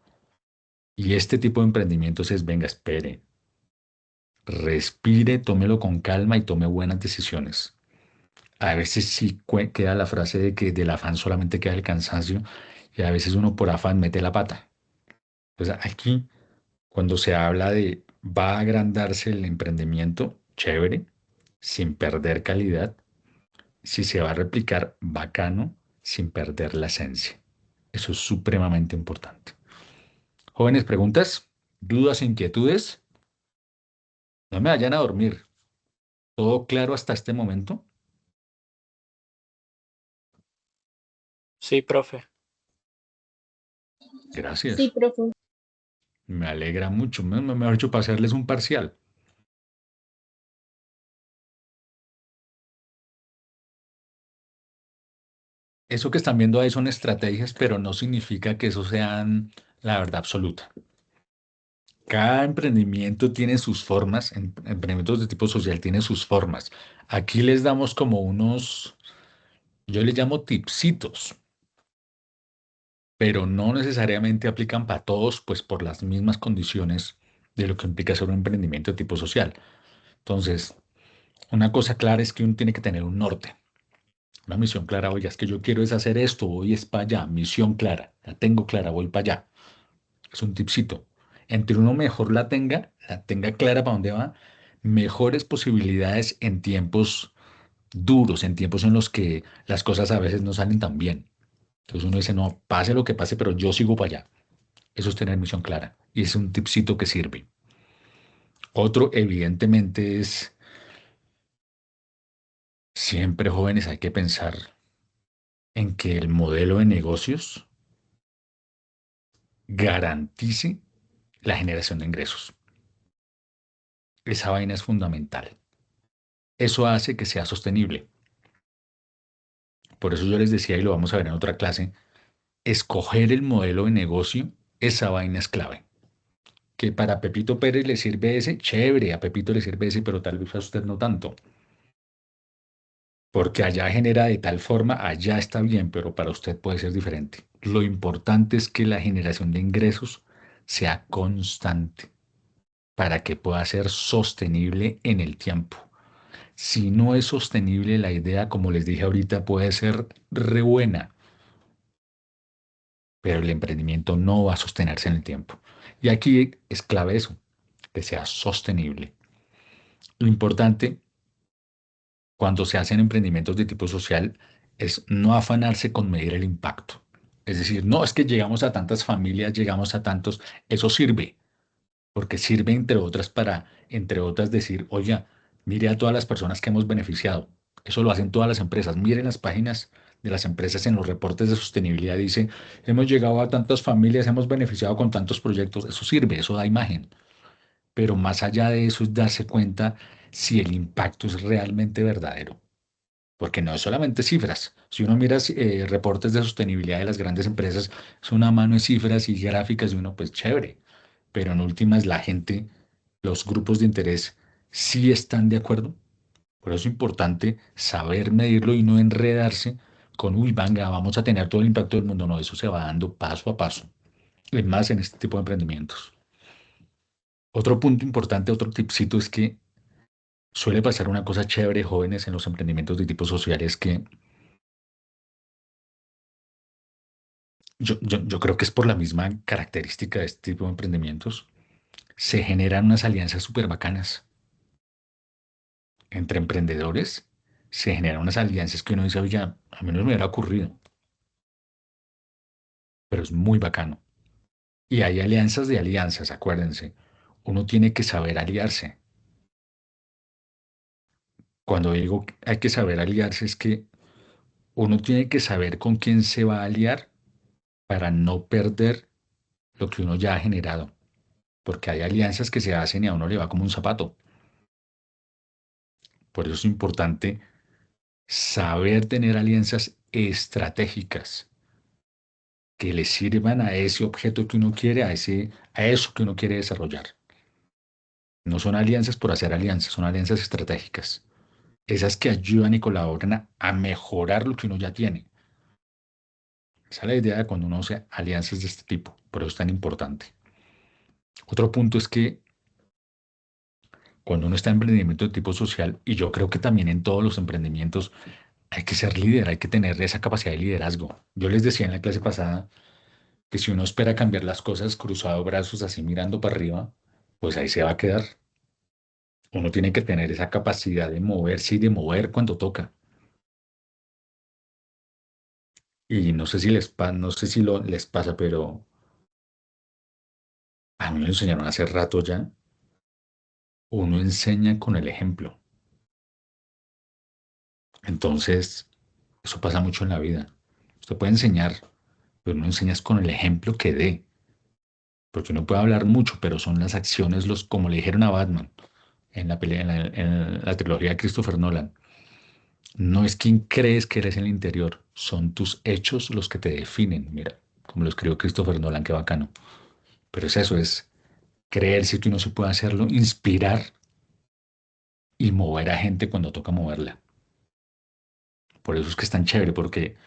Y este tipo de emprendimientos es, venga, espere, respire, tómelo con calma y tome buenas decisiones. A veces sí queda la frase de que del afán solamente queda el cansancio y a veces uno por afán mete la pata. Entonces aquí, cuando se habla de va a agrandarse el emprendimiento, chévere, sin perder calidad. Si se va a replicar, bacano, sin perder la esencia. Eso es supremamente importante. Jóvenes, preguntas, dudas, inquietudes, no me vayan a dormir. ¿Todo claro hasta este momento? Sí, profe. Gracias. profe. Me alegra mucho. Mejor dicho, para hacerles un parcial. Eso que están viendo ahí son estrategias, pero no significa que eso sean la verdad absoluta. Cada emprendimiento tiene sus formas, emprendimientos de tipo social tienen sus formas. Aquí les damos como unos, yo les llamo tipsitos, pero no necesariamente aplican para todos, pues por las mismas condiciones de lo que implica ser un emprendimiento de tipo social. Entonces, una cosa clara es que uno tiene que tener un norte, una misión clara. Oye, es que yo quiero es hacer esto, voy es para allá, misión clara, la tengo clara, voy para allá. Es un tipsito. Entre uno mejor la tenga clara para dónde va, mejores posibilidades en tiempos duros, en tiempos en los que las cosas a veces no salen tan bien. Entonces uno dice, no, pase lo que pase, pero yo sigo para allá. Eso es tener misión clara. Y es un tipcito que sirve. Otro, evidentemente, es siempre jóvenes hay que pensar en que el modelo de negocios garantice la generación de ingresos. Esa vaina es fundamental. Eso hace que sea sostenible. Por eso yo les decía, y lo vamos a ver en otra clase, escoger el modelo de negocio, esa vaina es clave. Que para Pepito Pérez le sirve ese, chévere, a Pepito le sirve ese, pero tal vez a usted no tanto. Porque allá genera de tal forma, allá está bien, pero para usted puede ser diferente. Lo importante es que la generación de ingresos sea constante para que pueda ser sostenible en el tiempo. Si no es sostenible, la idea, como les dije ahorita, puede ser re buena, pero el emprendimiento no va a sostenerse en el tiempo. Y aquí es clave eso, que sea sostenible. Lo importante cuando se hacen emprendimientos de tipo social es no afanarse con medir el impacto. Es decir, no es que llegamos a tantas familias, llegamos a tantos, eso sirve, porque sirve entre otras para, entre otras, decir, oye, mire a todas las personas que hemos beneficiado. Eso lo hacen todas las empresas. Miren las páginas de las empresas en los reportes de sostenibilidad. Dice, hemos llegado a tantas familias, hemos beneficiado con tantos proyectos. Eso sirve, eso da imagen. Pero más allá de eso es darse cuenta si el impacto es realmente verdadero. Porque no es solamente cifras. Si uno mira reportes de sostenibilidad de las grandes empresas, es una mano de cifras y gráficas de uno, pues chévere. Pero en últimas, la gente, los grupos de interés, sí están de acuerdo. Por eso es importante saber medirlo y no enredarse con, uy, venga, vamos a tener todo el impacto del mundo. No, eso se va dando paso a paso. Es más en este tipo de emprendimientos. Otro punto importante, otro tipcito es que suele pasar una cosa chévere, jóvenes, en los emprendimientos de tipo social, es que yo creo que es por la misma característica de este tipo de emprendimientos, se generan unas alianzas súper bacanas entre emprendedores se generan unas alianzas que uno dice, oye, a mí no me hubiera ocurrido, pero es muy bacano. Y hay alianzas de alianzas, acuérdense. Uno tiene que saber aliarse. Cuando digo que hay que saber aliarse es que uno tiene que saber con quién se va a aliar para no perder lo que uno ya ha generado. Porque hay alianzas que se hacen y a uno le va como un zapato. Por eso es importante saber tener alianzas estratégicas que le sirvan a ese objeto que uno quiere, a eso que uno quiere desarrollar. No son alianzas por hacer alianzas, son alianzas estratégicas. Esas que ayudan y colaboran a mejorar lo que uno ya tiene. Esa es la idea de cuando uno hace alianzas de este tipo, por eso es tan importante. Otro punto es que cuando uno está en emprendimiento de tipo social, y yo creo que también en todos los emprendimientos, hay que ser líder, hay que tener esa capacidad de liderazgo. Yo les decía en la clase pasada que si uno espera cambiar las cosas cruzado brazos así mirando para arriba, pues ahí se va a quedar. Uno tiene que tener esa capacidad de moverse y de mover cuando toca. Y no sé si no sé si les pasa, pero a mí me lo enseñaron hace rato ya. Uno enseña con el ejemplo. Entonces, eso pasa mucho en la vida. Usted puede enseñar, pero uno enseña es con el ejemplo que dé. Porque uno puede hablar mucho, pero son las acciones, como le dijeron a Batman en la pelea, en la trilogía de Christopher Nolan. No es quién crees que eres en el interior, son tus hechos los que te definen. Mira, como lo escribió Christopher Nolan, qué bacano. Pero es eso, es creerse que uno se puede hacerlo, inspirar y mover a gente cuando toca moverla. Por eso es que es tan chévere, porque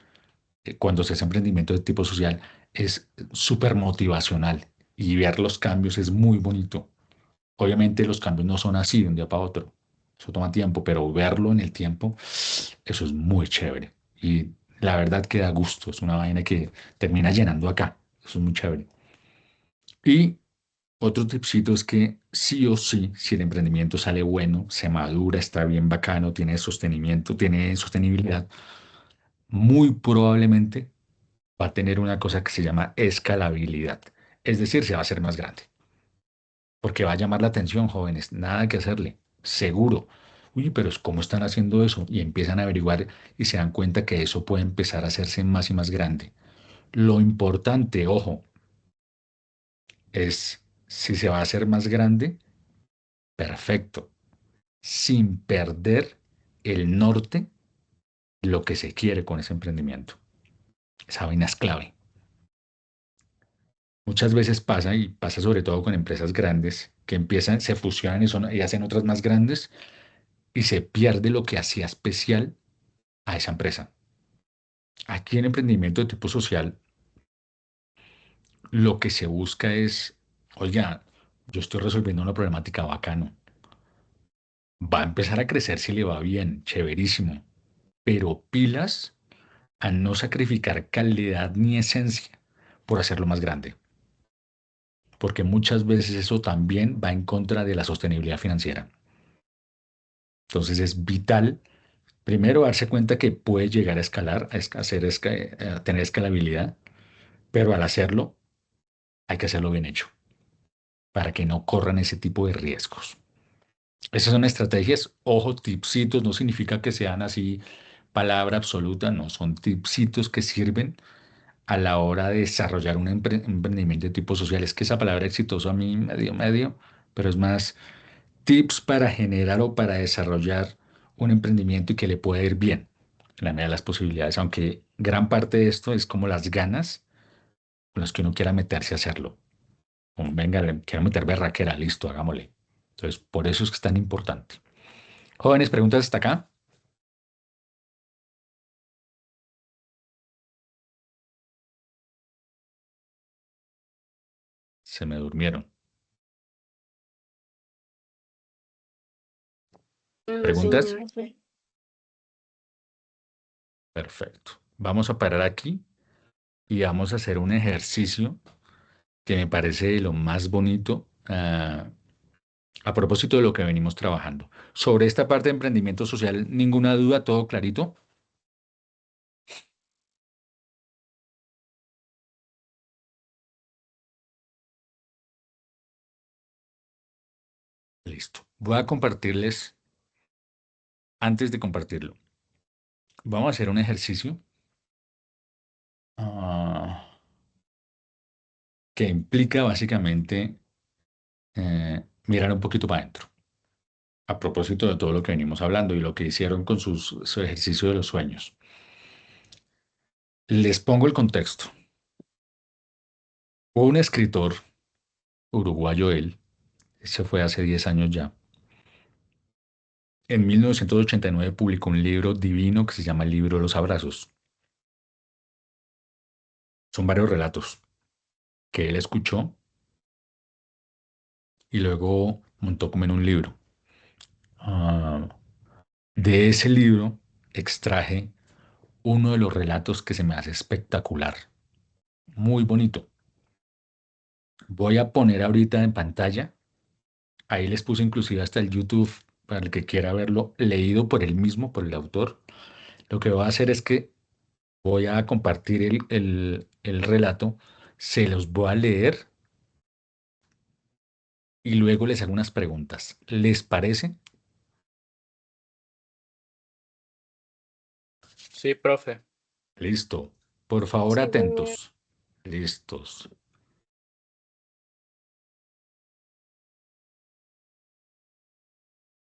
cuando se hace emprendimiento de tipo social es súper motivacional y ver los cambios es muy bonito. Obviamente los cambios no son así de un día para otro, eso toma tiempo, pero verlo en el tiempo, eso es muy chévere. Y la verdad que da gusto, es una vaina que termina llenando acá, eso es muy chévere. Y otro tipcito es que sí o sí, si el emprendimiento sale bueno, se madura, está bien bacano, tiene sostenimiento, tiene sostenibilidad, muy probablemente va a tener una cosa que se llama escalabilidad. Es decir, se va a hacer más grande. Porque va a llamar la atención, jóvenes. Nada que hacerle. Seguro. Uy, pero ¿cómo están haciendo eso? Y empiezan a averiguar y se dan cuenta que eso puede empezar a hacerse más y más grande. Lo importante, ojo, es si se va a hacer más grande, perfecto. Sin perder el norte, lo que se quiere con ese emprendimiento. Esa vaina es clave. Muchas veces pasa, y pasa sobre todo con empresas grandes, que empiezan, se fusionan y hacen otras más grandes, y se pierde lo que hacía especial a esa empresa. Aquí en emprendimiento de tipo social, lo que se busca es, oiga, yo estoy resolviendo una problemática bacano. Va a empezar a crecer si le va bien, chéverísimo. Pero pilas a no sacrificar calidad ni esencia por hacerlo más grande. Porque muchas veces eso también va en contra de la sostenibilidad financiera. Entonces es vital, primero, darse cuenta que puede llegar a escalar, a tener escalabilidad, pero al hacerlo, hay que hacerlo bien hecho para que no corran ese tipo de riesgos. Esas son estrategias, ojo, tipsitos, no significa que sean así palabra absoluta, no, son tipsitos que sirven a la hora de desarrollar un emprendimiento de tipo social. Es que esa palabra exitoso a mí medio, pero es más tips para generar o para desarrollar un emprendimiento y que le pueda ir bien en la medida de las posibilidades, aunque gran parte de esto es como las ganas con las que uno quiera meterse a hacerlo. Como, venga, quiero meter berraquera, listo, hagámosle. Entonces, por eso es que es tan importante. Jóvenes, preguntas hasta acá. Se me durmieron. No, ¿Preguntas? señor. Perfecto. Vamos a parar aquí y vamos a hacer un ejercicio que me parece de lo más bonito a propósito de lo que venimos trabajando. Sobre esta parte de emprendimiento social, ninguna duda, todo clarito. Listo. Voy a compartirles, antes de compartirlo, vamos a hacer un ejercicio ah, que implica básicamente mirar un poquito para adentro, a propósito de todo lo que venimos hablando y lo que hicieron con su ejercicio de los sueños. Les pongo el contexto. Hubo un escritor uruguayo, él, se fue hace 10 años ya. En 1989 publicó un libro divino que se llama El libro de los abrazos. Son varios relatos que él escuchó y luego montó como en un libro. Ah, de ese libro extraje uno de los relatos que se me hace espectacular, muy bonito. Voy a poner ahorita en pantalla, ahí les puse inclusive hasta el YouTube para el que quiera verlo, leído por él mismo, por el autor. Lo que voy a hacer es que voy a compartir el relato, se los voy a leer y luego les hago unas preguntas. ¿Les parece? Sí, profe. Listo. Por favor, Sí, muy bien. atentos. Listos.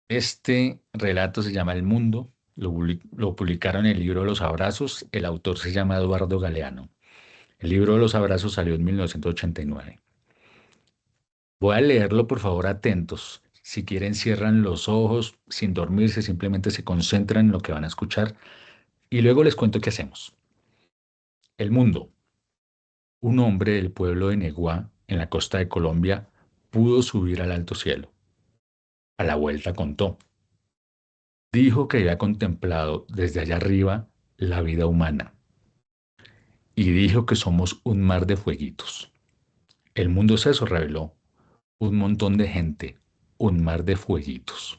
Este relato se llama El Mundo. Lo publicaron en el libro de los Abrazos. El autor se llama Eduardo Galeano. El libro de los Abrazos salió en 1989. Voy a leerlo, por favor, atentos. Si quieren, cierran los ojos sin dormirse, simplemente se concentran en lo que van a escuchar y luego les cuento qué hacemos. El Mundo. Un hombre del pueblo de Neguá, en la costa de Colombia, pudo subir al alto cielo. A la vuelta contó. Dijo que había contemplado desde allá arriba la vida humana y dijo que somos un mar de fueguitos. El mundo es eso, reveló. Un montón de gente, un mar de fueguitos.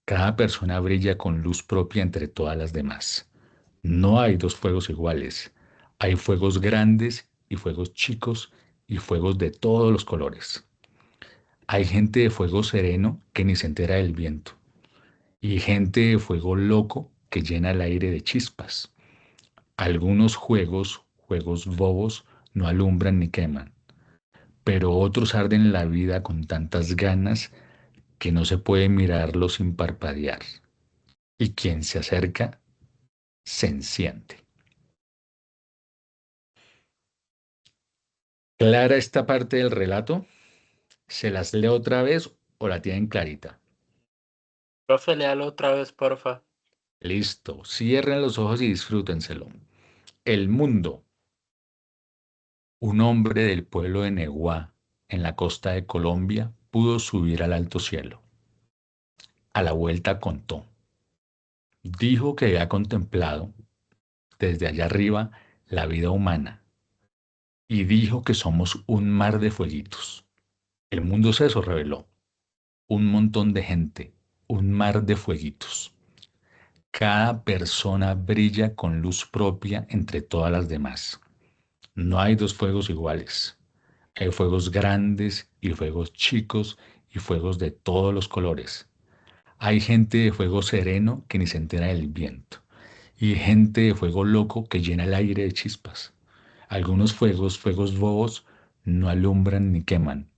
Cada persona brilla con luz propia entre todas las demás. No hay dos fuegos iguales. Hay fuegos grandes y fuegos chicos y fuegos de todos los colores. Hay gente de fuego sereno que ni se entera del viento y gente de fuego loco que llena el aire de chispas. Algunos juegos bobos, no alumbran ni queman, pero otros arden la vida con tantas ganas que no se puede mirarlos sin parpadear. Y quien se acerca, se enciende. ¿Clara esta parte del relato? ¿Se las leo otra vez o la tienen clarita? Profe, léalo otra vez, porfa. Listo, cierren los ojos y disfrútenselo. El mundo. Un hombre del pueblo de Neguá, en la costa de Colombia, pudo subir al alto cielo. A la vuelta contó. Dijo que había contemplado desde allá arriba la vida humana y dijo que somos un mar de fueguitos. El mundo es eso, reveló. Un montón de gente, un mar de fueguitos. Cada persona brilla con luz propia entre todas las demás. No hay dos fuegos iguales. Hay fuegos grandes y fuegos chicos y fuegos de todos los colores. Hay gente de fuego sereno que ni se entera del viento y gente de fuego loco que llena el aire de chispas. Algunos fuegos bobos, no alumbran ni queman,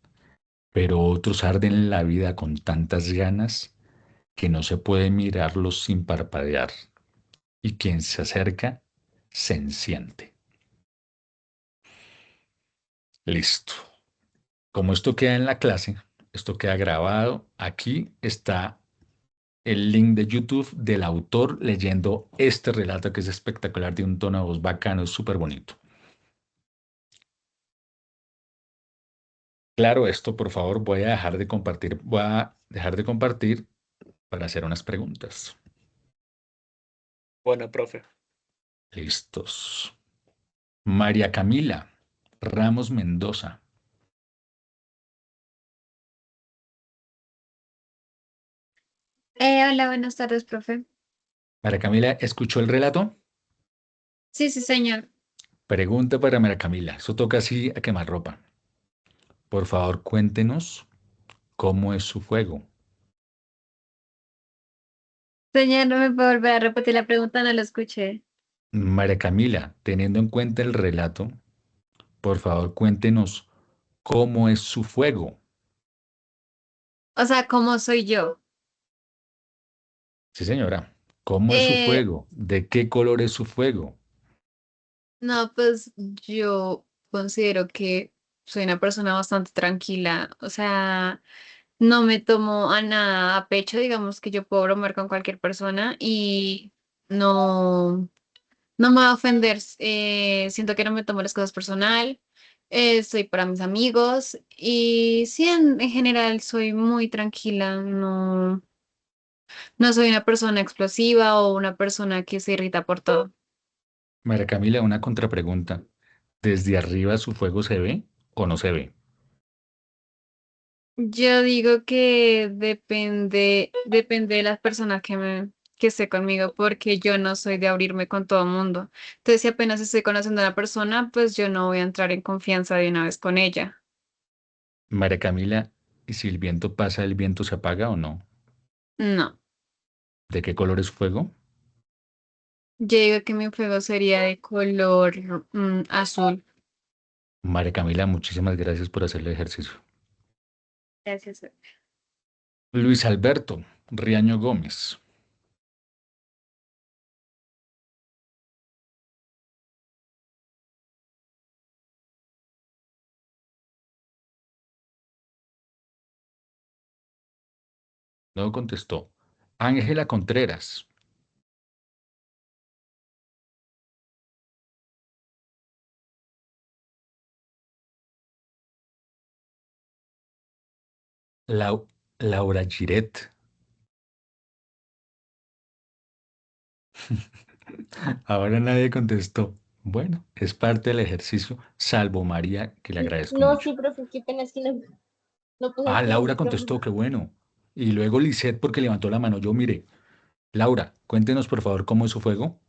pero otros arden la vida con tantas ganas que no se puede mirarlos sin parpadear, y quien se acerca se enciende. Listo. Como esto queda en la clase, esto queda grabado, aquí está el link de YouTube del autor leyendo este relato que es espectacular, de un tono de voz bacano, es súper bonito. Claro, esto por favor voy a dejar de compartir para hacer unas preguntas. Bueno, profe. Listos. María Camila Ramos Mendoza. Hola, buenas tardes, profe. María Camila, ¿escuchó el relato? Sí, sí, señor. Pregunta para María Camila. Eso toca así a quemarropa. Por favor, cuéntenos cómo es su fuego. Señor, ¿no me puede volver a repetir la pregunta? No lo escuché. María Camila, teniendo en cuenta el relato, por favor, cuéntenos cómo es su fuego. O sea, ¿cómo soy yo? Sí, señora. ¿Cómo es su Eh, fuego? ¿De qué color es su fuego? no, pues yo considero que soy una persona bastante tranquila. O sea, no me tomo a nada a pecho, digamos que yo puedo bromear con cualquier persona y no, no me va a ofender. Siento que no me tomo las cosas personal. Soy para mis amigos y sí, en general soy muy tranquila. No, no soy una persona explosiva o una persona que se irrita por todo. María Camila, una contrapregunta. ¿Desde arriba su fuego se ve o no se ve? Yo digo que depende de las personas que esté conmigo, porque yo no soy de abrirme con todo el mundo. Entonces, si apenas estoy conociendo a una persona, pues yo no voy a entrar en confianza de una vez con ella. María Camila, ¿y si el viento pasa, el viento se apaga o no? No. ¿De qué color es su fuego? Yo digo que mi fuego sería de color azul. María Camila, muchísimas gracias por hacer el ejercicio. Gracias. Luis Alberto Riaño Gómez. No contestó. Ángela Contreras. Lau- Laura Giret. Ahora nadie contestó. Bueno, es parte del ejercicio, salvo María, que le agradezco No, mucho. sí, profe, qué pena, es que no puse Ah, atención al Laura contestó, micrófono. qué bueno. Y luego Lisette porque levantó la mano. Yo mire, Laura, cuéntenos por favor cómo es su fuego.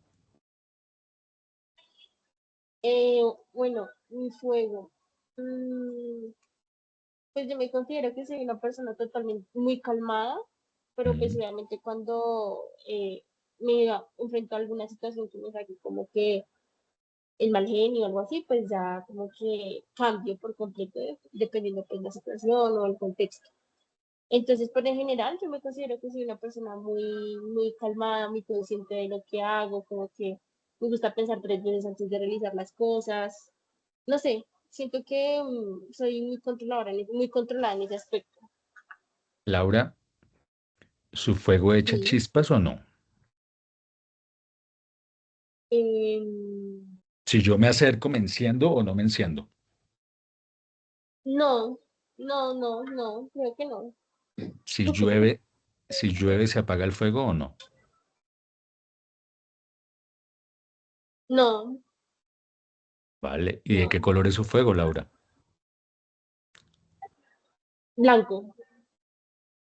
Eh, bueno, mi fuego. Mm, pues yo me considero que soy una persona totalmente muy calmada, pero pues Mm, obviamente cuando me enfrento a alguna situación que me saque como que el mal genio o algo así, pues ya como que cambio por completo, dependiendo pues la situación o el contexto. Entonces, por en general, yo me considero que soy una persona muy calmada, muy consciente de lo que hago, como que me gusta pensar 3 veces antes de realizar las cosas. No sé, siento que soy muy controladora, muy controlada en ese aspecto. Laura, ¿su fuego echa Sí. chispas o no? Em, Si yo me acerco, ¿me enciendo o no me enciendo? no, no, creo que no. Si llueve, si llueve, ¿se apaga el fuego o no? No, Vale. ¿Y de no. qué color es su fuego, Laura? Blanco.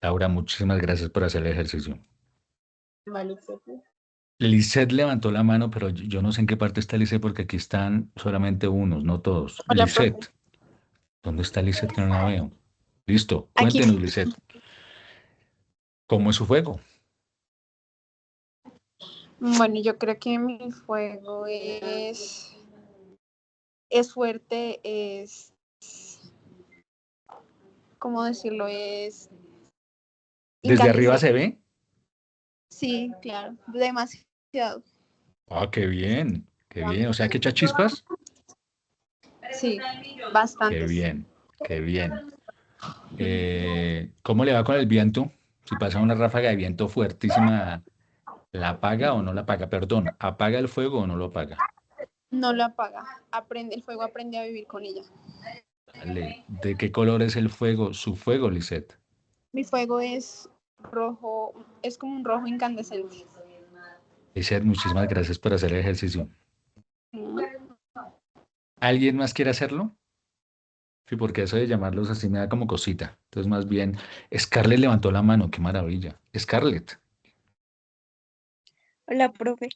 Laura, muchísimas gracias por hacer el ejercicio. Vale, profe. Lisette levantó la mano, pero yo no sé en qué parte está Lisette porque aquí están solamente unos, no todos. Hola, profe. Lisette, ¿dónde está Lisette que no la veo? Listo, Aquí. cuéntenos, Lisette, ¿cómo es su fuego? Bueno, yo creo que mi fuego es fuerte, ¿cómo decirlo? Es ¿Desde arriba se incandescente. ve? Sí, claro, demasiado. Ah, qué bien, qué bien. O sea, que echa chispas. Sí, Qué bastantes. bien, qué bien. ¿Cómo le va con el viento? Si pasa una ráfaga de viento fuertísima, ¿la apaga o no la apaga? Perdón, ¿apaga el fuego o no lo apaga? No lo apaga. Aprende, el fuego aprende a vivir con ella. Dale. ¿De qué color es el fuego? Su fuego, Lisette. Mi fuego es rojo, es como un rojo incandescente. Lisette, muchísimas gracias por hacer el ejercicio. ¿Alguien más quiere hacerlo? Sí, porque eso de llamarlos así me da como cosita. Entonces, más bien, Scarlett levantó la mano, qué maravilla. Scarlett, Hola, profe.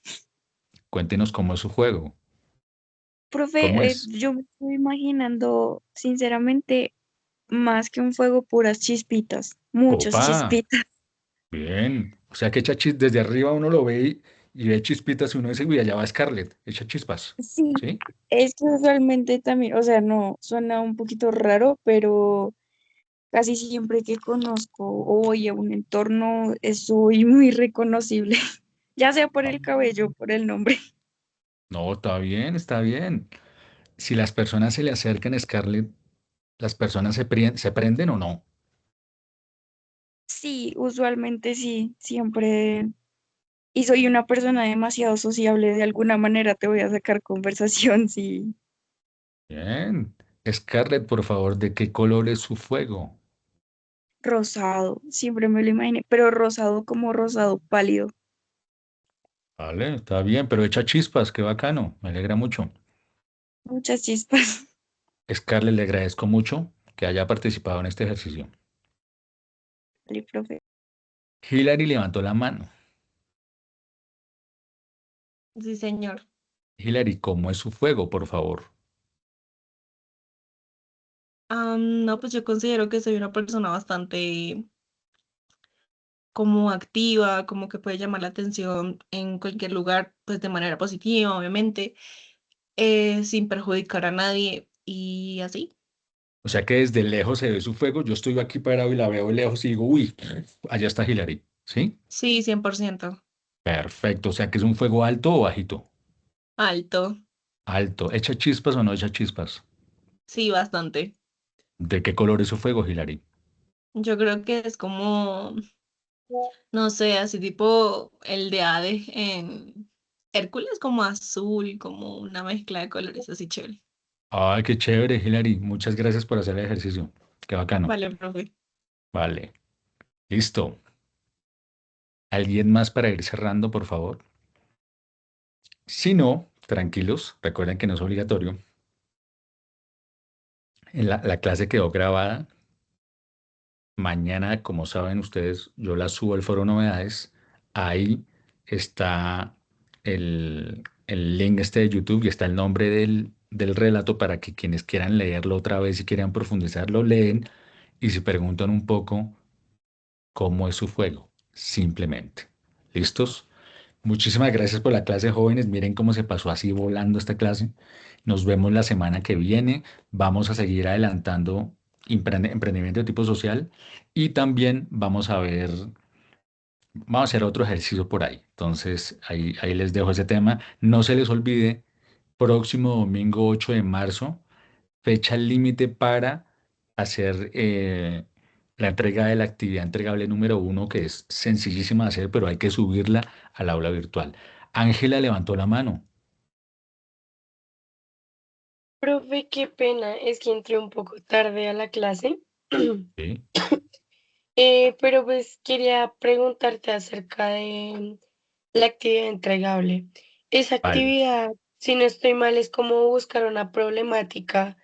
cuéntenos cómo es su juego, cómo Profe, es. yo me estoy imaginando, sinceramente, más que un fuego, puras chispitas, muchas Opa, chispitas. bien. O sea que echa desde arriba uno lo ve y ve chispitas y uno dice, uy, allá va Scarlett, echa chispas. Sí, ¿Sí? es que usualmente también, o sea, no, suena un poquito raro, pero casi siempre que conozco o voy a un entorno, soy muy reconocible, ya sea por Ah, el cabello o por el nombre. no, está bien, está bien. Si las personas se le acercan a Scarlett, ¿las personas se prenden o no? Sí, usualmente sí, siempre. Y soy una persona demasiado sociable, de alguna manera te voy a sacar conversación, sí. Bien. Scarlett, por favor, ¿de qué color es su fuego? Rosado, siempre me lo imaginé, pero rosado como rosado pálido, Vale, está bien, pero echa chispas, qué bacano, me alegra mucho. muchas chispas. Scarlett, le agradezco mucho que haya participado en este ejercicio. Vale, profe. Hillary levantó la mano. Sí, señor. Hillary, ¿cómo es su fuego, por favor? No, pues yo considero que soy una persona bastante como activa, como que puede llamar la atención en cualquier lugar, pues de manera positiva, obviamente, sin perjudicar a nadie y así. O sea que desde lejos se ve su fuego, yo estoy aquí parado y la veo de lejos y digo, uy, allá está Hillary, ¿sí? Sí, 100%. Perfecto, o sea que es un fuego alto o bajito. Alto. Alto, ¿echa chispas o no echa chispas? Sí, bastante. ¿De qué color es su fuego, Hillary? Yo creo que es como, no sé, así tipo el de Hades en Hércules, como azul, como una mezcla de colores así chévere. Ay, qué chévere, Hillary. Muchas gracias por hacer el ejercicio. Qué bacano. Vale, profe. Vale, listo. ¿Alguien más para ir cerrando, por favor? Si no, tranquilos, recuerden que no es obligatorio. La clase quedó grabada. Mañana, como saben ustedes, yo la subo al foro novedades. Ahí está el link este de YouTube y está el nombre del relato para que quienes quieran leerlo otra vez y quieran profundizar, lo leen y se preguntan un poco cómo es su fuego, simplemente. ¿Listos? Muchísimas gracias por la clase, jóvenes. Miren cómo se pasó así volando esta clase. Nos vemos la semana que viene. Vamos a seguir adelantando emprendimiento de tipo social y también vamos a hacer otro ejercicio por ahí. Entonces, ahí les dejo ese tema. No se les olvide, próximo domingo 8 de marzo, fecha límite para hacer la entrega de la actividad entregable número 1, que es sencillísima de hacer, pero hay que subirla al aula virtual. Ángela levantó la mano. Profe, qué pena, es que entré un poco tarde a la clase, ¿Sí? pero pues quería preguntarte acerca de la actividad entregable. Esa Vale, actividad, si no estoy mal, es como buscar una problemática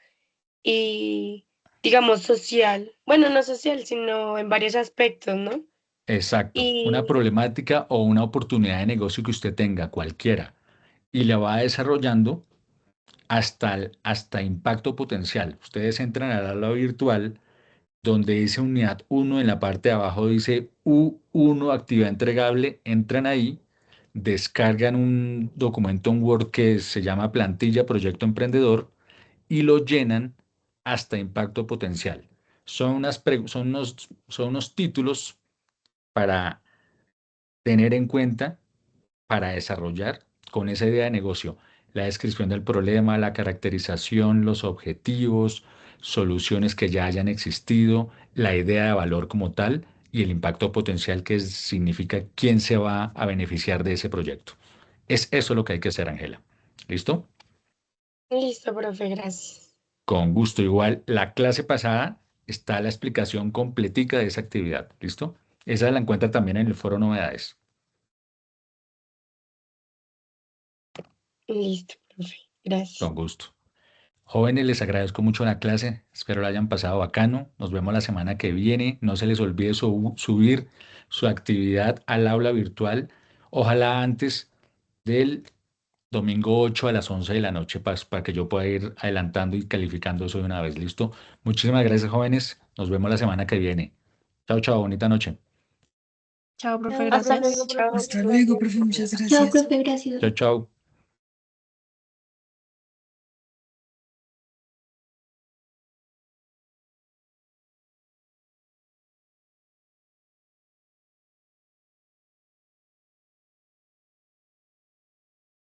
y, digamos, social. Bueno, no social, sino en varios aspectos, ¿no? exacto. Una Y problemática o una oportunidad de negocio que usted tenga, cualquiera, y la va desarrollando hasta impacto potencial. Ustedes entran al aula virtual donde dice unidad 1 en la parte de abajo dice U1 actividad entregable, entran ahí, descargan un documento en Word que se llama plantilla proyecto emprendedor y lo llenan hasta impacto potencial. Son unos títulos para tener en cuenta para desarrollar con esa idea de negocio la descripción del problema, la caracterización, los objetivos, soluciones que ya hayan existido, la idea de valor como tal y el impacto potencial que significa quién se va a beneficiar de ese proyecto. Es eso lo que hay que hacer, Ángela. ¿Listo? listo, profe, gracias. Con gusto. Igual, la clase pasada está la explicación completica de esa actividad. ¿Listo? Esa la encuentra también en el foro novedades. Listo, profe, gracias. Con gusto. Jóvenes, les agradezco mucho la clase, espero la hayan pasado bacano. Nos vemos la semana que viene. No se les olvide subir su actividad al aula virtual, ojalá antes del domingo 8 a las 11 de la noche para que yo pueda ir adelantando y calificando eso de una vez. ¿Listo? Muchísimas gracias, jóvenes. Nos vemos la semana que viene. Chao, chao, bonita noche. Chao, profe, Hasta luego, gracias. profe. Chao. Hasta luego, profe, muchas Chao, gracias. profe, gracias. Chao, chao.